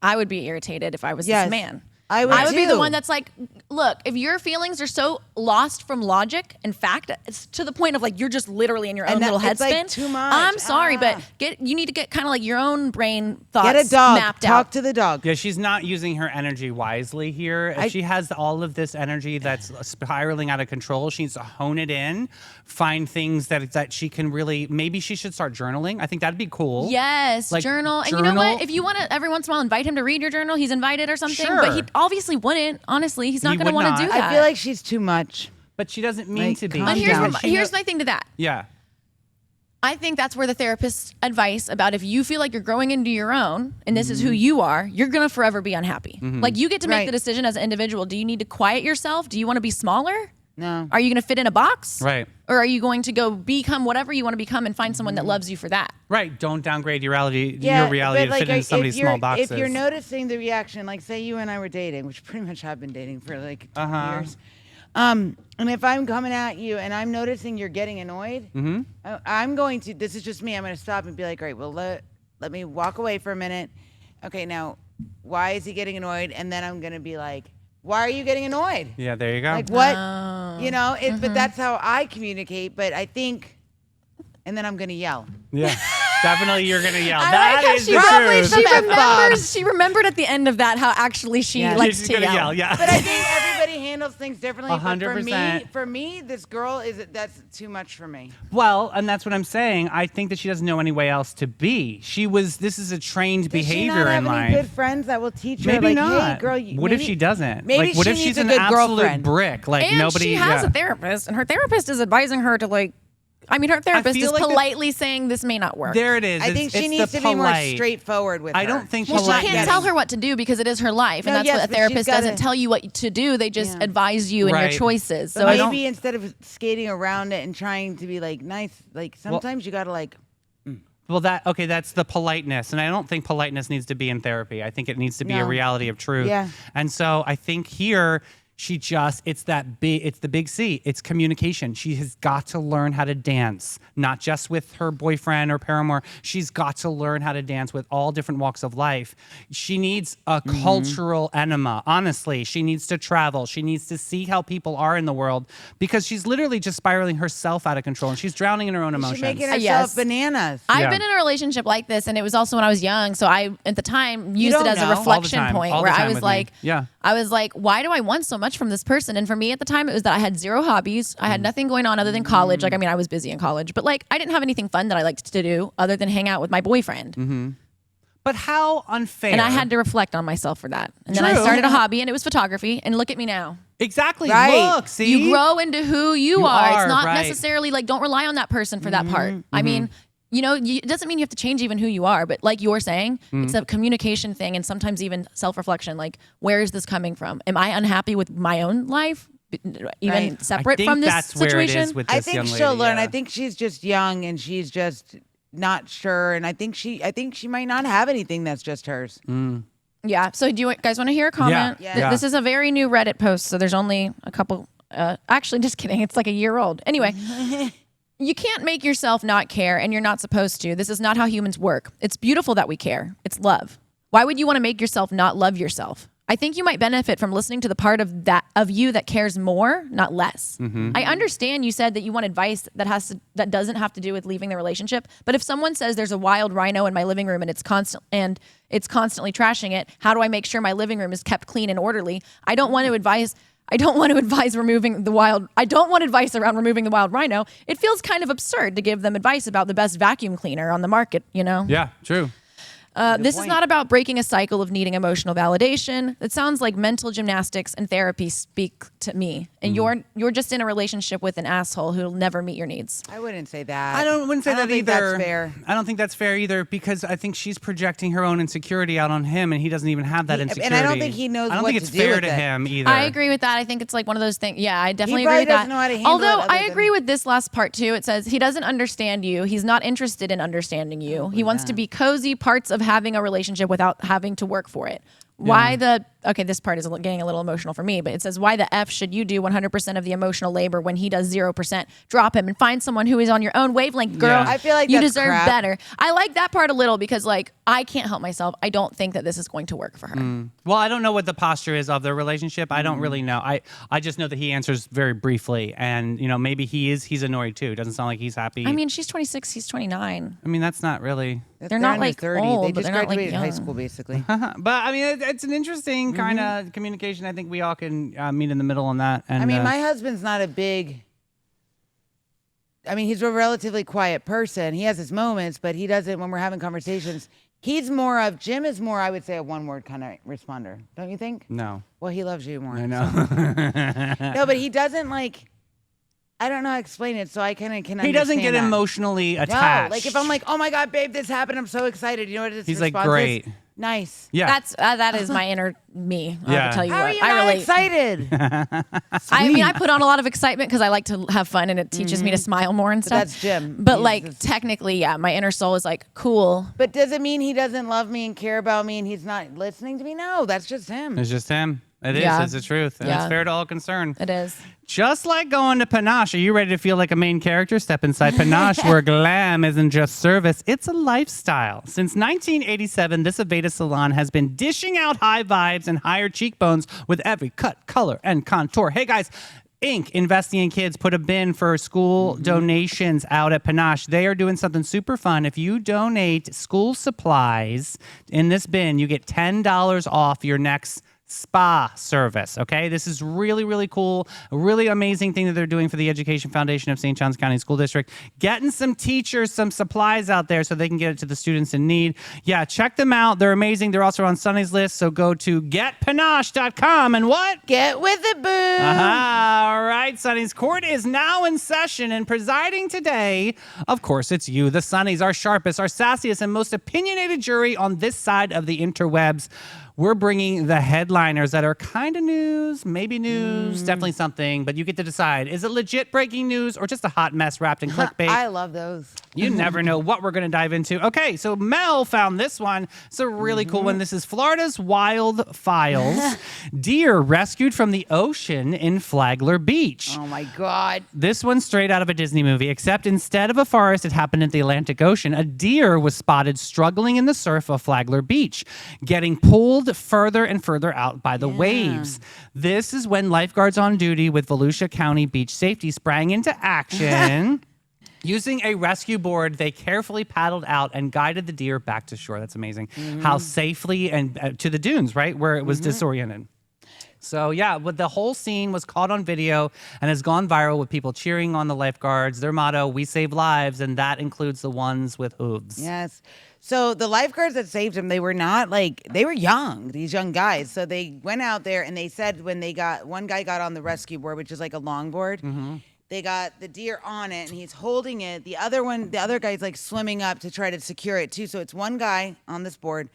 I would be irritated if I was
Yes.
this man.
I would
be the
too.
one that's like, look, if your feelings are so lost from logic and fact, it's to the point of like you're just literally in your own
that-
little
it's,
headspin.
like, too much.
I'm sorry,
Ah.
but you need to get kind of like your own brain thoughts
Get a dog.
mapped
Talk
out.
to the dog.
Yeah, she's not using her energy wisely here. If she has all of this energy that's spiraling out of control, she needs to hone it in, find things that she can really. Maybe she should start journaling. I think that'd be cool.
Yes,
Like,
journal. And you know what?
journal.
If you want to every once in a while invite him to read your journal, he's invited or something.
Sure.
But he obviously wouldn't. Honestly, he's not
He
going to
would
want to
not.
do that.
I feel like she's too much.
But she doesn't mean
Like,
to be.
calm
and
She
here's,
down.
knows- she
here's
knows-
my thing to that.
Yeah.
I think that's where the therapist's advice about if you feel like you're growing into your own and this is who you are, you're going to forever be unhappy. Like you get to make
Right.
the decision as an individual. Do you need to quiet yourself? Do you want to be smaller?
No.
Are you going to fit in a box?
Right.
Or are you going to go become whatever you want to become and find someone that loves you for that?
Right. Don't downgrade your reality.
but,
to fit
like,
into somebody's small boxes.
If you're noticing the reaction, like say you and I were dating, which pretty much have been dating for like 2 years. And if I'm coming at you and I'm noticing you're getting annoyed, I'm going to. This is just me. I'm going to stop and be like, all right, well, let me walk away for a minute. Okay, now, why is he getting annoyed? And then I'm going to be like, why are you getting annoyed?
Yeah, there you go.
Like what? You know, but that's how I communicate. But I think, and then I'm going to yell.
Yeah. Definitely you're going to yell.
I
That
like how
is
she
the
probably
truth.
she
F-bomb.
remembers. She remembered at the end of that how actually she likes
She's
to
gonna
yell.
Yeah.
But I think everybody handles things differently. But
100%.
for me, this girl that's too much for me.
Well, and that's what I'm saying. I think that she doesn't know any way else to be. This is a trained
Does she
behavior
not have
in
any
life.
good friends that will teach her?
Maybe
like,
not.
Hey, girl,
what if
maybe-
she doesn't?
Maybe
Like, what
she
if she's
needs a
an
good
absolute
girlfriend.
brick? Like
And
nobody.
she has
yeah.
a therapist, and her therapist is advising her to like. I mean, her therapist
feel
is
like
politely saying this may not work.
There it is.
I think she
it's
needs
the
to be more
polite.
straightforward with her.
I don't think
Well,
polite-
she can't tell her what to do because it is her life, and
No,
that's
yes,
what a
but she's
therapist
gotta-
doesn't tell you what to do. They just
Yeah.
advise you in your
Right.
choices.
But
So
I
I
don't-
maybe instead of skating around it and trying to be like nice, like sometimes you gotta like.
Well, that's the politeness, and I don't think politeness needs to be in therapy. I think it needs to be a
No.
reality of truth.
Yeah.
And so I think here it's the big C. It's communication. She has got to learn how to dance, not just with her boyfriend or paramour. She's got to learn how to dance with all different walks of life. She needs a cultural enema. Honestly, she needs to travel. She needs to see how people are in the world because she's literally just spiraling herself out of control and she's drowning in her own
She's
emotions.
making herself
Yes.
bananas.
I've
Yeah.
been in a relationship like this, and it was also when I was young. So I, at the time, used it
don't
as
know.
a
All the
reflection
time.
point
All the
where I
time
was
with me.
like,
Yeah.
I was like, why do I want so much from this person? And for me at the time, it was that I had zero hobbies. I had nothing going on other than college. Like, I mean, I was busy in college, but like, I didn't have anything fun that I liked to do other than hang out with my boyfriend.
But how unfair.
And I had to reflect on myself for that. And then I
True.
started a hobby, and it was photography. And look at me now.
Exactly.
Right.
Look, see?
You grow into who you
You
are.
are,
It's not
right.
necessarily like, don't rely on that person for that part. I mean, you know, it doesn't mean you have to change even who you are, but like you're saying, it's a communication thing and sometimes even self-reflection. Like, where is this coming from? Am I unhappy with my own life, even
Right.
separate
I think
from this
that's
situation?
where it is with
I
this
think
young
she'll
lady,
learn.
yeah.
I think she's just young and she's just not sure. And I think she might not have anything that's just hers.
Yeah. So do you guys want to hear a comment?
Yeah.
Yeah.
This is a very new Reddit post, so there's only a couple. Actually, just kidding. It's like a year old. Anyway. You can't make yourself not care, and you're not supposed to. This is not how humans work. It's beautiful that we care. It's love. Why would you want to make yourself not love yourself? I think you might benefit from listening to the part of you that cares more, not less. I understand you said that you want advice that doesn't have to do with leaving the relationship. But if someone says there's a wild rhino in my living room and it's constantly trashing it, how do I make sure my living room is kept clean and orderly? I don't want advice around removing the wild rhino. It feels kind of absurd to give them advice about the best vacuum cleaner on the market, you know?
Yeah, true.
This is not about breaking a cycle of needing emotional validation. It sounds like mental gymnastics and therapy speak to me. And you're just in a relationship with an asshole who'll never meet your needs.
I wouldn't say that.
Wouldn't say
I don't
that
think
either.
That's fair.
I don't think that's fair either because I think she's projecting her own insecurity out on him, and he doesn't even have that
And
insecurity.
I don't think he knows
I don't
what
think
to
it's
do
fair
with
to
it.
him either.
I agree with that. I think it's like one of those things. Yeah, I definitely
probably
agree with that.
doesn't know how to handle
Although
it other
I
than-
agree with this last part too. It says he doesn't understand you. He's not interested in understanding you. He wants to be cozy parts of having a relationship without having to work for it. why this part is getting a little emotional for me, but it says, why the F should you do 100% of the emotional labor when he does 0%? Drop him and find someone who is on your own wavelength, girl.
Yeah.
I feel like
you
that's
deserve
crap.
better. I like that part a little because like, I can't help myself. I don't think that this is going to work for her.
Well, I don't know what the posture is of their relationship. I don't really know. I just know that he answers very briefly, and maybe he's annoyed too. It doesn't sound like he's happy.
I mean, she's 26, he's 29.
I mean, that's not really.
They're not,
in their
like,
30s.
old,
They
but
just
they're not, like,
graduated high
young.
school, basically.
But I mean, it's an interesting kind of communication. I think we all can meet in the middle on that. And
I mean, my husband's not a big. I mean, he's a relatively quiet person. He has his moments, but he doesn't. When we're having conversations, Jim is more, I would say, a one-word kind of responder. Don't you think?
no,
Well, he loves you more.
I know.
No, but he doesn't like. I don't know how to explain it, so I kind of can.
He doesn't
understand
get
that.
emotionally
No,
attached.
like if I'm like, oh my god, babe, this happened. I'm so excited. You know what his
He's like,
response
great.
is? Nice.
yeah,
That is my inner me. I
Yeah.
have to tell you
How
what.
are you
I
not
relate.
excited?
I mean, I put on a lot of excitement because I like to have fun and it teaches me to smile more and stuff.
that's Jim.
But
He's
like
just-
technically, yeah, my inner soul is like, cool.
But does it mean he doesn't love me and care about me and he's not listening to me? No, that's just him.
it's just him. It is.
Yeah.
It's the truth, and
Yeah.
it's fair to all concerned.
It is.
Just like going to Panache, are you ready to feel like a main character? Step inside Panache, where glam isn't just service, it's a lifestyle. Since 1987, this Aveda salon has been dishing out high vibes and higher cheekbones with every cut, color, and contour. Hey guys, Inc. Investing in Kids put a bin for school donations out at Panache. They are doing something super fun. If you donate school supplies in this bin, you get $10 off your next spa service. Okay, this is really, really cool. A really amazing thing that they're doing for the Education Foundation of St. Johns County School District. Getting some teachers some supplies out there so they can get it to the students in need. Yeah, check them out. They're amazing. They're also on Sunny's list. So go to getpanache.com and what?
Get with it, boo.
All right, Sonny's Court is now in session, and presiding today, of course, it's you, the Sonnies, our sharpest, our sassiest, and most opinionated jury on this side of the interwebs. We're bringing the headliners that are kind of news, maybe news, definitely something, but you get to decide. Is it legit breaking news or just a hot mess wrapped in clickbait?
I love those.
You never know what we're going to dive into. Okay, so Mel found this one. It's a really cool one. This is Florida's Wild Files. Deer rescued from the ocean in Flagler Beach.
Oh my god.
This one's straight out of a Disney movie, except instead of a forest, it happened at the Atlantic Ocean. A deer was spotted struggling in the surf of Flagler Beach, getting pulled further and further out by the waves. This is when lifeguards on duty with Volusia County Beach Safety sprang into action. Using a rescue board, they carefully paddled out and guided the deer back to shore. That's amazing. How safely and to the dunes, right, where it was disoriented. So yeah, but the whole scene was caught on video and has gone viral with people cheering on the lifeguards. Their motto, "We save lives," and that includes the ones with hooves.
Yes. So the lifeguards that saved him, they were not like, they were young, these young guys. So they went out there and they said when one guy got on the rescue board, which is like a longboard, they got the deer on it and he's holding it. The other guy's like swimming up to try to secure it too. So it's one guy on this board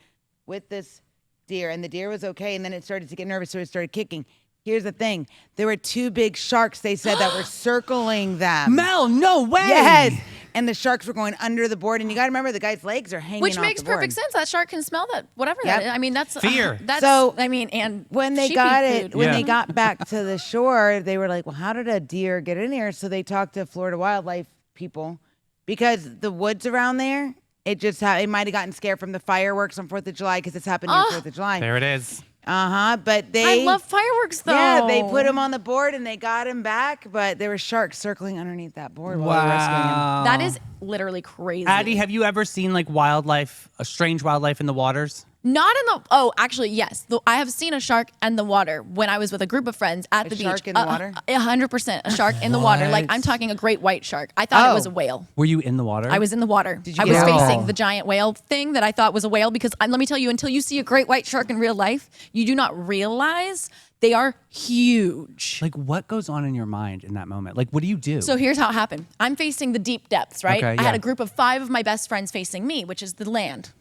with this deer, and the deer was okay. And then it started to get nervous, so it started kicking. Here's the thing. There were two big sharks, they said, that were circling them.
Mel, no way!
Yes. And the sharks were going under the board. And you got to remember, the guy's legs are hanging
Which
off
makes
the board.
perfect sense. That shark can smell that, whatever
Yep.
that is. I mean, that's
Fear.
That's,
So,
I mean, and
When they
sheepy
got it,
food.
when
Yeah.
they got back to the shore, they were like, well, how did a deer get in here? So they talked to Florida wildlife people, because the woods around there, it might have gotten scared from the fireworks on 4th of July, because it's happened near 4th of July.
There it is.
But
I love fireworks though.
Yeah, they put him on the board and they got him back, but there were sharks circling underneath that board while they were rescuing him.
That is literally crazy.
Addie, have you ever seen like wildlife, a strange wildlife in the waters?
Not in the. Oh, actually, yes. I have seen a shark in the water when I was with a group of friends at the beach.
shark in the water?
100% a shark in the water. Like, I'm talking a great white shark. I thought it was a whale.
Were you in the water?
I was in the water.
you
I was
get out?
facing the giant whale thing that I thought was a whale, because let me tell you, until you see a great white shark in real life, you do not realize they are huge.
Like, what goes on in your mind in that moment? Like, what do you do?
So here's how it happened. I'm facing the deep depths, right?
Okay,
I had
yeah.
a group of 5 of my best friends facing me, which is the land.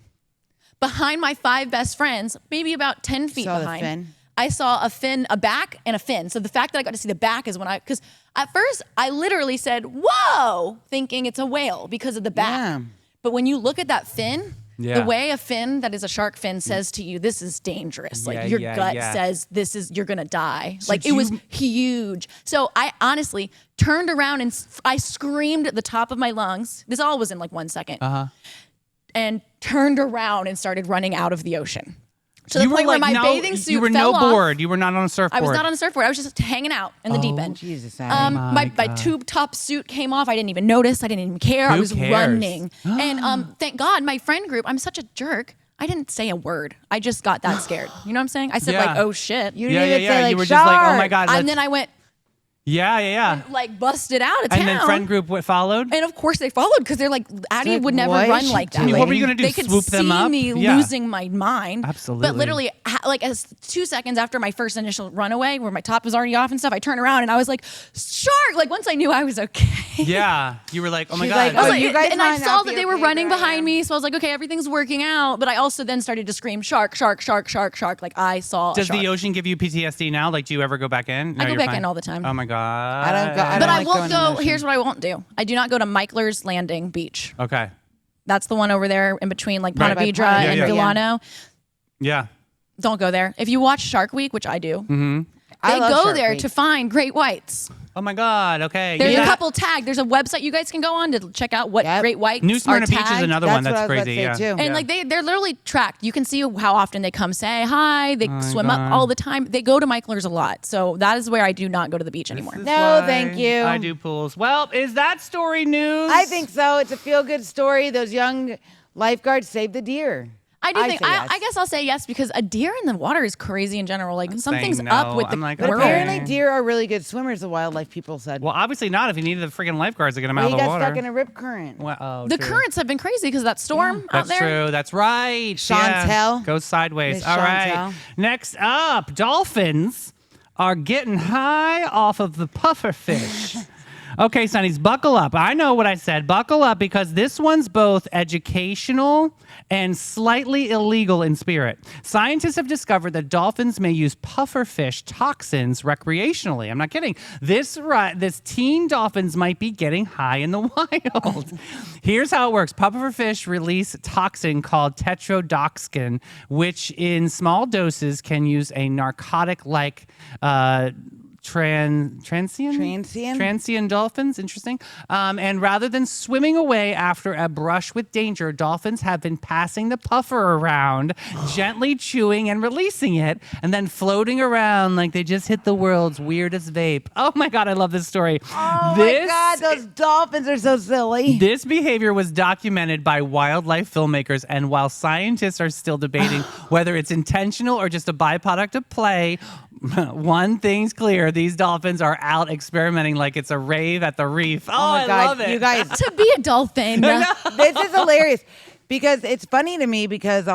Behind my 5 best friends, maybe about 10 feet
Saw the
behind,
fin?
I saw a fin, a back, and a fin. So the fact that I got to see the back is because at first I literally said, whoa, thinking it's a whale because of the back.
Yeah.
But when you look at that fin,
Yeah.
The way a fin that is a shark fin says to you, this is dangerous. Like your gut says you're going to die. Like it was huge. So I honestly turned around and I screamed at the top of my lungs. This all was in like 1 second. And turned around and started running out of the ocean. To the point where my bathing suit
you were
fell
no
off.
board. You were not on a surfboard.
I was not on a surfboard. I was just hanging out in the deep end.
Jesus,
my tube top suit came off. I didn't even notice. I didn't even care. I was
cares?
running. And thank God, my friend group, I'm such a jerk. I didn't say a word. I just got that scared. You know what I'm saying? I said like, oh shit.
You didn't even say like,
you were just like, oh my
shark.
God.
And then I went
Yeah.
busted out of town.
And then friend group followed?
And of course they followed because they're like, Addie
like,
would never
what
run
is she
like that.
doing?
What were you gonna do,
They could
swoop them
see
up?
me
Yeah.
losing my mind.
Absolutely.
But literally, like as 2 seconds after my first initial runaway, where my top was already off and stuff, I turned around and I was like, shark! Like once I knew I was okay.
Yeah. You were like, oh my
She's
God.
like,
I was
Oh,
like,
you guys
and I
might
saw
not
that
be
they were
okay
running
where I
behind
am.
me, so I was like, okay, everything's working out. But I also then started to scream, shark, shark, shark, shark, shark. Like I saw a
Does
shark.
the ocean give you PTSD now? Like, do you ever go back in? No,
I go
you're
back
fine.
in all the time.
Oh my God.
I don't go. I
But
don't
I
like
won't
going in the
go.
ocean.
Here's what I won't do. I do not go to Michler's Landing Beach.
Okay.
That's the one over there in between like
Right.
Ponte
By
Vedra
Ponte
and
Vedra, yeah.
Delano.
Yeah.
Don't go there. If you watch Shark Week, which I do,
I
they
love
go
Shark
there
Week.
to find great whites.
Oh my God. Okay.
There's
Yeah.
a couple tagged. There's a website you guys can go on to check out what
Yep.
great whites
New
are
Smyrna Beach is
tagged.
another
That's
one
what
that's
I was about
crazy.
to
Yeah.
say, too.
And
Yeah.
like they're literally tracked. You can see how often they come say hi. They swim
God.
up all the time. They go to Michler's a lot. So that is where I do not go to the beach anymore.
This is
No,
why
thank you.
I do pools. Well, is that story news?
I think so. It's a feel-good story. Those young lifeguards saved the deer.
I do think
say yes.
I guess I'll say yes because a deer in the water is crazy in general. Like something's
saying
up
no.
with the
I'm like,
But
Okay.
apparently, deer are really good swimmers. The wildlife people said.
Well, obviously not if you needed the freaking lifeguards to get them
Well,
out
he
of the
got
water.
stuck in a rip current.
Well, oh,
The
true.
currents have been crazy because of that storm out
That's
there.
true. That's right.
Chantel.
Yeah. Go sideways.
Miss
All right.
Chantel.
Next up, dolphins are getting high off of the pufferfish. Okay, Sonnies, buckle up. I know what I said. Buckle up because this one's both educational and slightly illegal in spirit. Scientists have discovered that dolphins may use pufferfish toxins recreationally. I'm not kidding. This teen dolphins might be getting high in the wild. Here's how it works. Pufferfish release toxin called tetrodotoxin, which in small doses can use a narcotic-like transient dolphins, interesting. And rather than swimming away after a brush with danger, dolphins have been passing the puffer around, gently chewing and releasing it, and then floating around like they just hit the world's weirdest vape. Oh my God, I love this story.
Oh my God, those dolphins are so silly.
This behavior was documented by wildlife filmmakers, and while scientists are still debating whether it's intentional or just a byproduct of play, one thing's clear: these dolphins are out experimenting like it's a rave at the reef. Oh,
my
I
God,
love it.
you guys,
To be a dolphin.
this is hilarious because it's funny to me because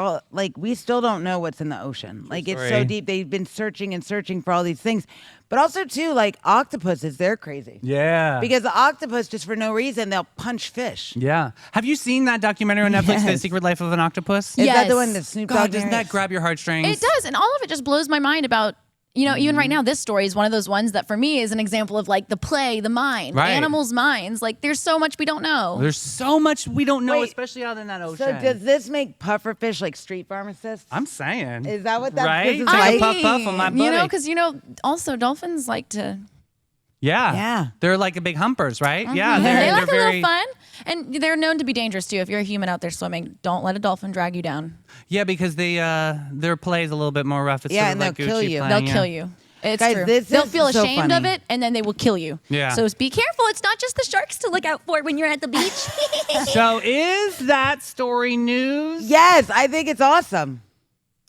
we still don't know what's in the ocean. Like it's so
story.
deep. They've been searching and searching for all these things, but also too like octopuses. They're crazy.
Yeah.
Because the octopus, just for no reason, they'll punch fish.
Yeah. Have you seen that documentary on Netflix, The
Yes.
Secret Life of an Octopus?
Is that the
Yes.
one that Snoop
God,
Dogg
doesn't that
narrates?
grab your heartstrings?
It does. And all of it just blows my mind about, even right now, this story is one of those ones that for me is an example of like the play, the mind,
Right.
animals' minds. Like there's so much we don't know.
There's so much we don't know,
Wait,
especially out in that ocean.
So does this make pufferfish like street pharmacists?
I'm saying.
Is that what that
right?
this is
Take a
like?
puff puff on my buddy.
Because also dolphins like to.
Yeah.
Yeah.
They're like a big humpers, right? Yeah.
They
They're
like a
very.
little fun, and they're known to be dangerous too. If you're a human out there swimming, don't let a dolphin drag you down.
Yeah, because their play is a little bit more rough. It's
Yeah,
sort of
and
like
they'll kill
Gucci
you.
playing,
They'll
yeah.
kill you. It's
Guys,
true.
this
They'll
is
feel
so
ashamed of
funny.
it, and then they will kill you.
Yeah.
So be careful. It's not just the sharks to look out for when you're at the beach.
So is that story news?
Yes, I think it's awesome.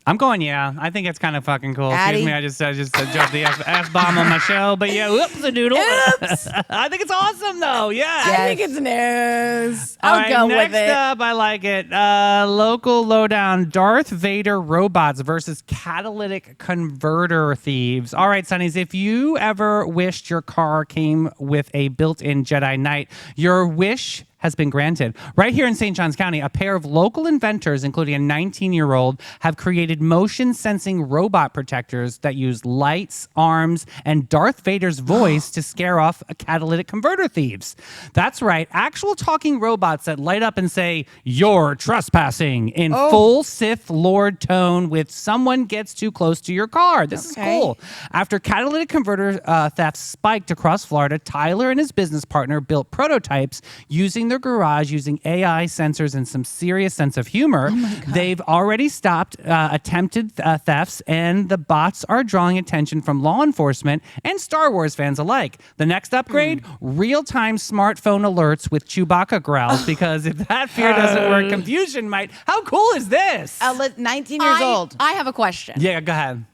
I'm going, yeah. I think it's kind of fucking cool.
Addie?
Excuse me, I just dropped the F-bomb on my show. But yeah, whoops a doodle.
Oops.
I think it's awesome, though. Yeah.
Yes.
I think it's news.
All
I'll
right,
go
next
with it.
up, I like it. Local lowdown: Darth Vader robots versus catalytic converter thieves. All right, Sonnies, if you ever wished your car came with a built-in Jedi Knight, your wish has been granted. Right here in St. Johns County, a pair of local inventors, including a 19-year-old, have created motion-sensing robot protectors that use lights, arms, and Darth Vader's voice to scare off catalytic converter thieves. That's right, actual talking robots that light up and say, "You're trespassing," in full Sith Lord tone with "someone gets too close to your car." This is cool. After catalytic converter thefts spiked across Florida, Tyler and his business partner built prototypes using their garage using AI sensors and some serious sense of humor. They've already stopped attempted thefts, and the bots are drawing attention from law enforcement and Star Wars fans alike. The next upgrade, real-time smartphone alerts with Chewbacca growls, because if that fear doesn't work, confusion might. How cool is this?
19 years old.
I have a question.
Yeah, go ahead.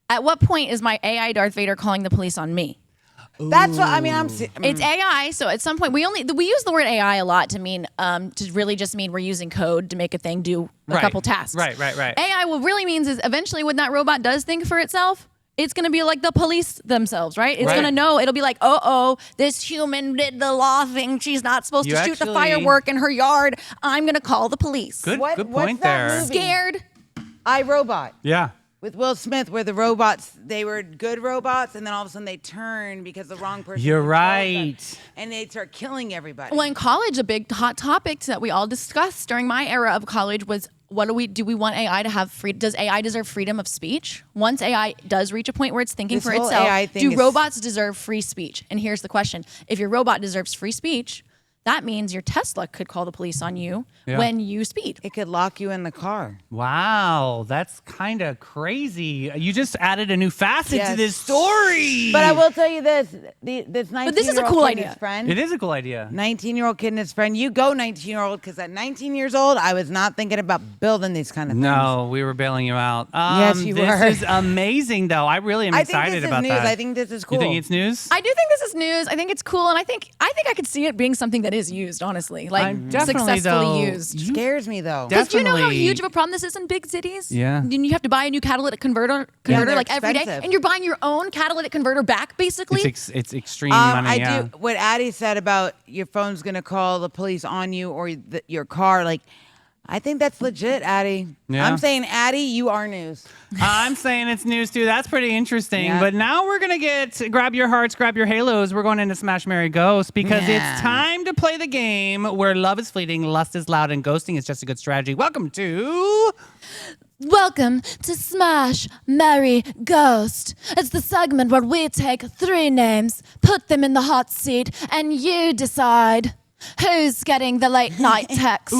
At what point is my AI Darth Vader calling the police on me?
That's what I mean.
It's AI, so at some point we use the word AI a lot to mean to really just mean we're using code to make a thing do a couple tasks.
Right.
AI, what really means is eventually when that robot does think for itself, it's gonna be like the police themselves, right? It's gonna know. It'll be like, this human did the law thing. She's not supposed to shoot the firework in her yard. I'm gonna call the police.
Good
What's
point
that
there.
movie?
Scared.
iRobot.
Yeah.
With Will Smith, where the robots, they were good robots, and then all of a sudden they turn because the wrong person.
You're
controls them,
right.
and they start killing everybody.
Well, in college, a big hot topic that we all discussed during my era of college was, do we want AI to have free? Does AI deserve freedom of speech? Once AI does reach a point where it's thinking
This
for
whole
itself,
AI thing
do
is-
robots deserve free speech? And here's the question: if your robot deserves free speech, that means your Tesla could call the police on you when you speed.
It could lock you in the car.
Wow, that's kind of crazy. You just added a new facet to
Yes.
this story.
But I will tell you this: this 19-year-old
this is a cool
kid and
idea.
his friend.
It is a cool idea.
19-year-old kid and his friend. You go 19-year-old, because at 19 years old, I was not thinking about building these kind of things.
No, we were bailing you out.
Yes, you
this
were.
This is amazing, though. I really am
I think
excited
this is
about
news.
that.
I think this is cool.
You think it's news?
I do think this is news. I think it's cool, and I think I could see it being something that is used, honestly, like
I'm definitely,
successfully
though,
used.
scares me though.
Def-
Because do you know how
Definitely.
huge of a problem this is in big cities?
Yeah.
And you have to buy a new catalytic converter
they're
like every day,
expensive.
and you're buying your own catalytic converter back, basically.
It's extreme money.
I
Yeah.
do what Addie said about your phone's gonna call the police on you or your car. Like, I think that's legit, Addie.
Yeah.
I'm saying, Addie, you are news.
I'm saying it's news too. That's pretty interesting.
Yeah.
But now we're gonna grab your hearts, grab your halos. We're going into Smash, Marry, Ghost, because
Yeah.
it's time to play the game where love is fleeting, lust is loud, and ghosting is just a good strategy. Welcome to.
Welcome to Smash, Marry, Ghost. It's the segment where we take 3 names, put them in the hot seat, and you decide who's getting the late night text,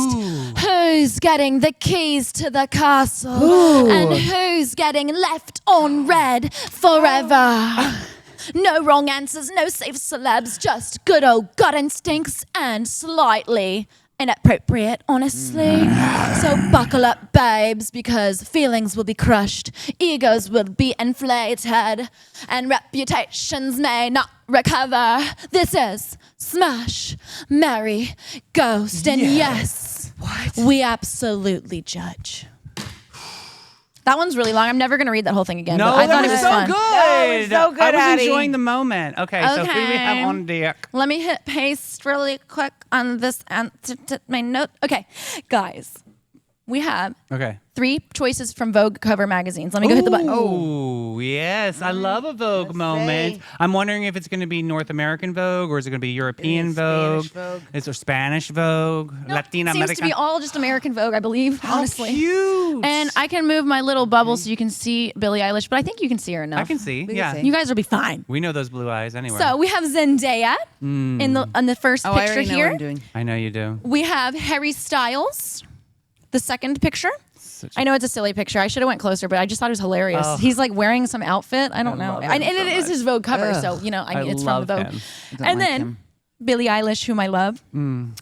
who's getting the keys to the castle, and who's getting left on red forever. No wrong answers, no safe celebs, just good old gut instincts and slightly inappropriate, honestly. So buckle up, babes, because feelings will be crushed, egos will be inflated, and reputations may not recover. This is Smash, Marry, Ghost, and yes, we absolutely judge. That one's really long. I'm never going to read that whole thing again.
No,
but I
that
thought it
was
was
so
fun.
good.
That was so good,
I was
Addie.
enjoying the moment. Okay, so who do we have
Okay.
on deck?
Let me hit paste really quick on this answer to my note. Okay, guys, we have
Okay.
3 choices from Vogue cover magazines. Let me go hit the button.
Oh, yes. I love a Vogue
Let's
moment.
see.
I'm wondering if it's going to be North American Vogue or is it going to be European Vogue?
Spanish Vogue.
Is there Spanish Vogue? Latina
Seems
American?
to be all just American Vogue, I believe, honestly.
Cute.
And I can move my little bubble so you can see Billie Eilish, but I think you can see her enough.
I can see.
can
Yeah.
see.
You guys will be fine.
We know those blue eyes anyway.
So we have Zendaya in the on the first
Oh, I
picture
already know
here.
what I'm doing.
I know you do.
We have Harry Styles, the second picture. I know it's a silly picture. I should have went closer, but I just thought it was hilarious.
Oh.
He's like wearing some outfit. I don't know.
love him
And
so
it is
much.
his Vogue cover,
Ugh.
so, you know, I
I
mean, it's
love
from the Vogue.
him.
don't
And
like
then
him.
Billie Eilish, whom I love.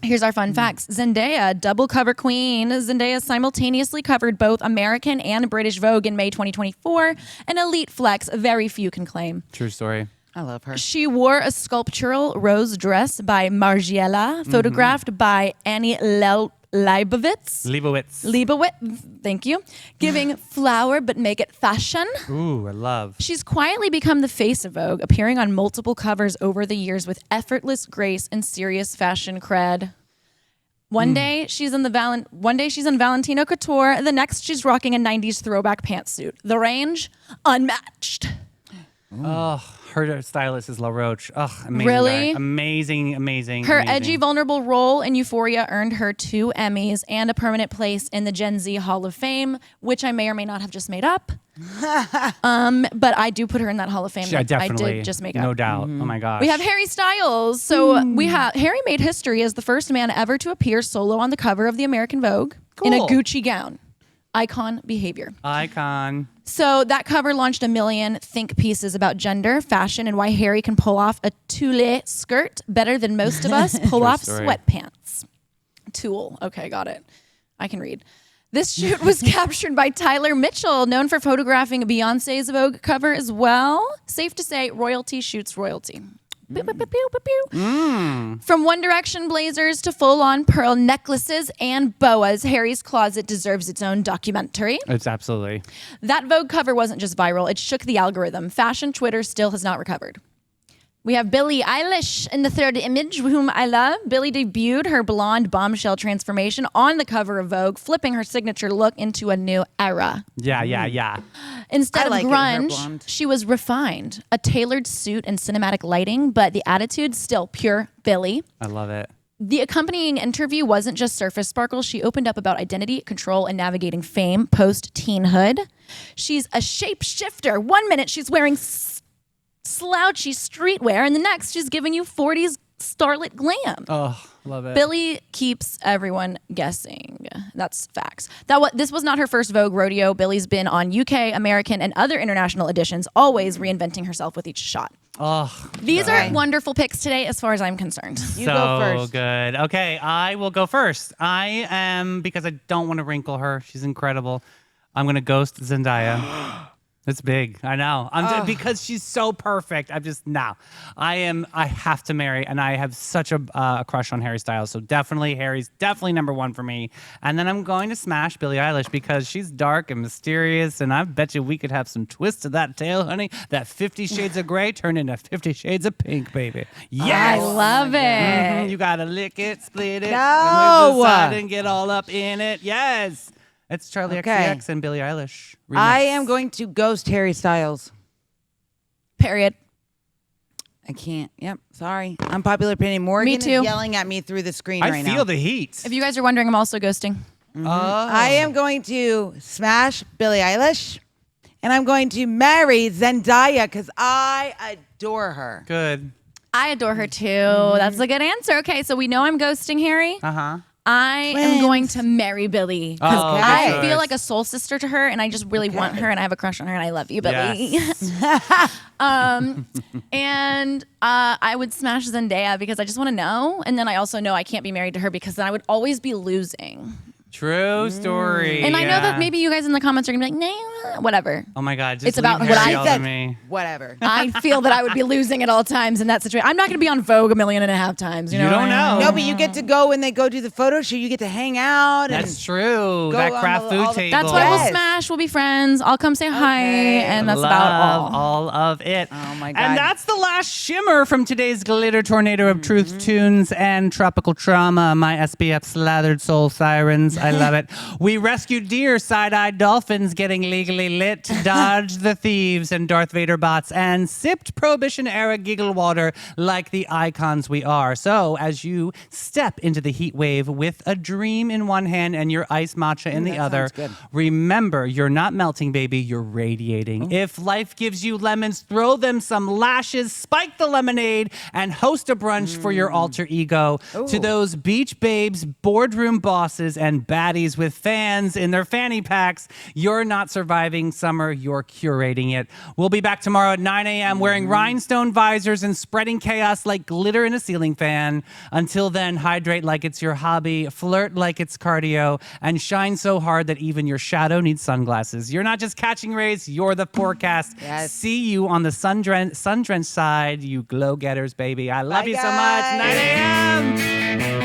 Here's our fun facts. Zendaya, double cover queen. Zendaya simultaneously covered both American and British Vogue in May 2024. An elite flex very few can claim.
True story.
I love her.
She wore a sculptural rose dress by Margiela, photographed by Annie Leibowitz, thank you, giving flower but make it fashion.
Ooh, I love.
She's quietly become the face of Vogue, appearing on multiple covers over the years with effortless grace and serious fashion cred. One day she's in Valentino Couture. The next she's rocking a 90s throwback pantsuit. The range, unmatched.
Oh, her stylist is La Roche. Oh, amazing.
Really?
Guy. Amazing.
Her
amazing.
edgy, vulnerable role in Euphoria earned her 2 Emmys and a permanent place in the Gen Z Hall of Fame, which I may or may not have just made up. But I do put her in that Hall of Fame.
Yeah, definitely.
I did just make up.
No doubt. Oh my gosh.
We have Harry Styles. So Harry made history as the first man ever to appear solo on the cover of the American Vogue in a
Cool.
Gucci gown. Icon behavior.
Icon.
So that cover launched a million think pieces about gender, fashion, and why Harry can pull off a tulle skirt better than most of us pull off
story.
sweatpants. Tulle. Okay, got it. I can read. This shoot was captured by Tyler Mitchell, known for photographing Beyonce's Vogue cover as well. Safe to say, royalty shoots royalty. Pew, pew, pew, pew, pew, pew. From One Direction blazers to full-on pearl necklaces and boas, Harry's closet deserves its own documentary.
It's absolutely.
That Vogue cover wasn't just viral, it shook the algorithm. Fashion Twitter still has not recovered. We have Billie Eilish in the third image, whom I love. Billie debuted her blonde bombshell transformation on the cover of Vogue, flipping her signature look into a new era.
Yeah.
Instead
I like
of
it, her
grunge,
blonde.
she was refined. A tailored suit and cinematic lighting, but the attitude still pure Billie.
I love it.
The accompanying interview wasn't just surface sparkle. She opened up about identity, control, and navigating fame post-teenhood. She's a shapeshifter. 1 minute she's wearing slouchy streetwear, and the next she's giving you 40s starlet glam.
Oh, love it.
Billie keeps everyone guessing. That's facts. This was not her first Vogue rodeo. Billie's been on UK, American, and other international editions, always reinventing herself with each shot.
Oh,
These
Okay.
are wonderful picks today, as far as I'm concerned.
You
so
go first.
good. Okay, I will go first. I am, because I don't want to wrinkle her. She's incredible. I'm going to ghost Zendaya. It's big. I know. Because she's so perfect. I'm just I have to marry, and I have such a crush on Harry Styles. So Harry's definitely number one for me. And then I'm going to smash Billie Eilish because she's dark and mysterious, and I bet you we could have some twists to that tail, honey. That 50 Shades of Grey turned into 50 Shades of Pink, baby. Yes.
I love it.
Mhm. You gotta lick it, split it,
No.
and move aside and get all up in it. Yes. It's Charlie
Okay.
XCX and Billie Eilish. remix.
I am going to ghost Harry Styles.
Period.
I can't. Yep. Sorry. Unpopular opinion. Morgan
too.
is yelling at me through the screen
I
right
feel
now.
the heat.
If you guys are wondering, I'm also ghosting.
I am going to smash Billie Eilish, and I'm going to marry Zendaya because I adore her.
Good.
I adore her too. That's a good answer. Okay, so we know I'm ghosting Harry.
Uh-huh.
I am
Twins.
going to marry Billie. 'Cause
Oh, good
I
choice.
feel like a soul sister to her, and I just really want her, and I have a crush on her, and I love you, Billie.
Yes.
And I would smash Zendaya because I just want to know, and then I also know I can't be married to her because then I would always be losing.
True story.
And I know
yeah.
that maybe you guys in the comments are gonna be like, nah, whatever.
Oh my God. Just
It's about
leave
what
Harry
I
all
said.
to me.
Whatever.
I feel that I would be losing at all times in that situation. I'm not gonna be on Vogue 1.5 million times. You know
You
what
don't
I mean?
know.
No, but you get to go when they go do the photo shoot. You get to hang out.
That's
and
true.
Go
That
on
craft
the-
food
all the-
table.
That's why
Yes.
we'll smash. We'll be friends. I'll come say hi,
Okay.
and that's
Love
about all.
all of it.
Oh my God.
And that's the last shimmer from today's glitter tornado of truth, tunes, and tropical trauma. My SPF slathered soul sirens. I love it. We rescued deer, side-eyed dolphins getting legally lit, dodged the thieves and Darth Vader bots, and sipped Prohibition-era giggle water like the icons we are. So as you step into the heat wave with a dream in one hand and your iced matcha in the
that
other,
sounds good.
remember, you're not melting, baby. You're radiating. If life gives you lemons, throw them some lashes, spike the lemonade, and host a brunch for your alter ego. To those beach babes, boardroom bosses, and baddies with fans in their fanny packs, you're not surviving summer. You're curating it. We'll be back tomorrow at 9 a.m. wearing rhinestone visors and spreading chaos like glitter in a ceiling fan. Until then, hydrate like it's your hobby, flirt like it's cardio, and shine so hard that even your shadow needs sunglasses. You're not just catching rays, you're the forecast.
Yes.
See you on the sun-drenched side, you glow-getters, baby. I love
Bye,
you so much.
guys.
9 a.m.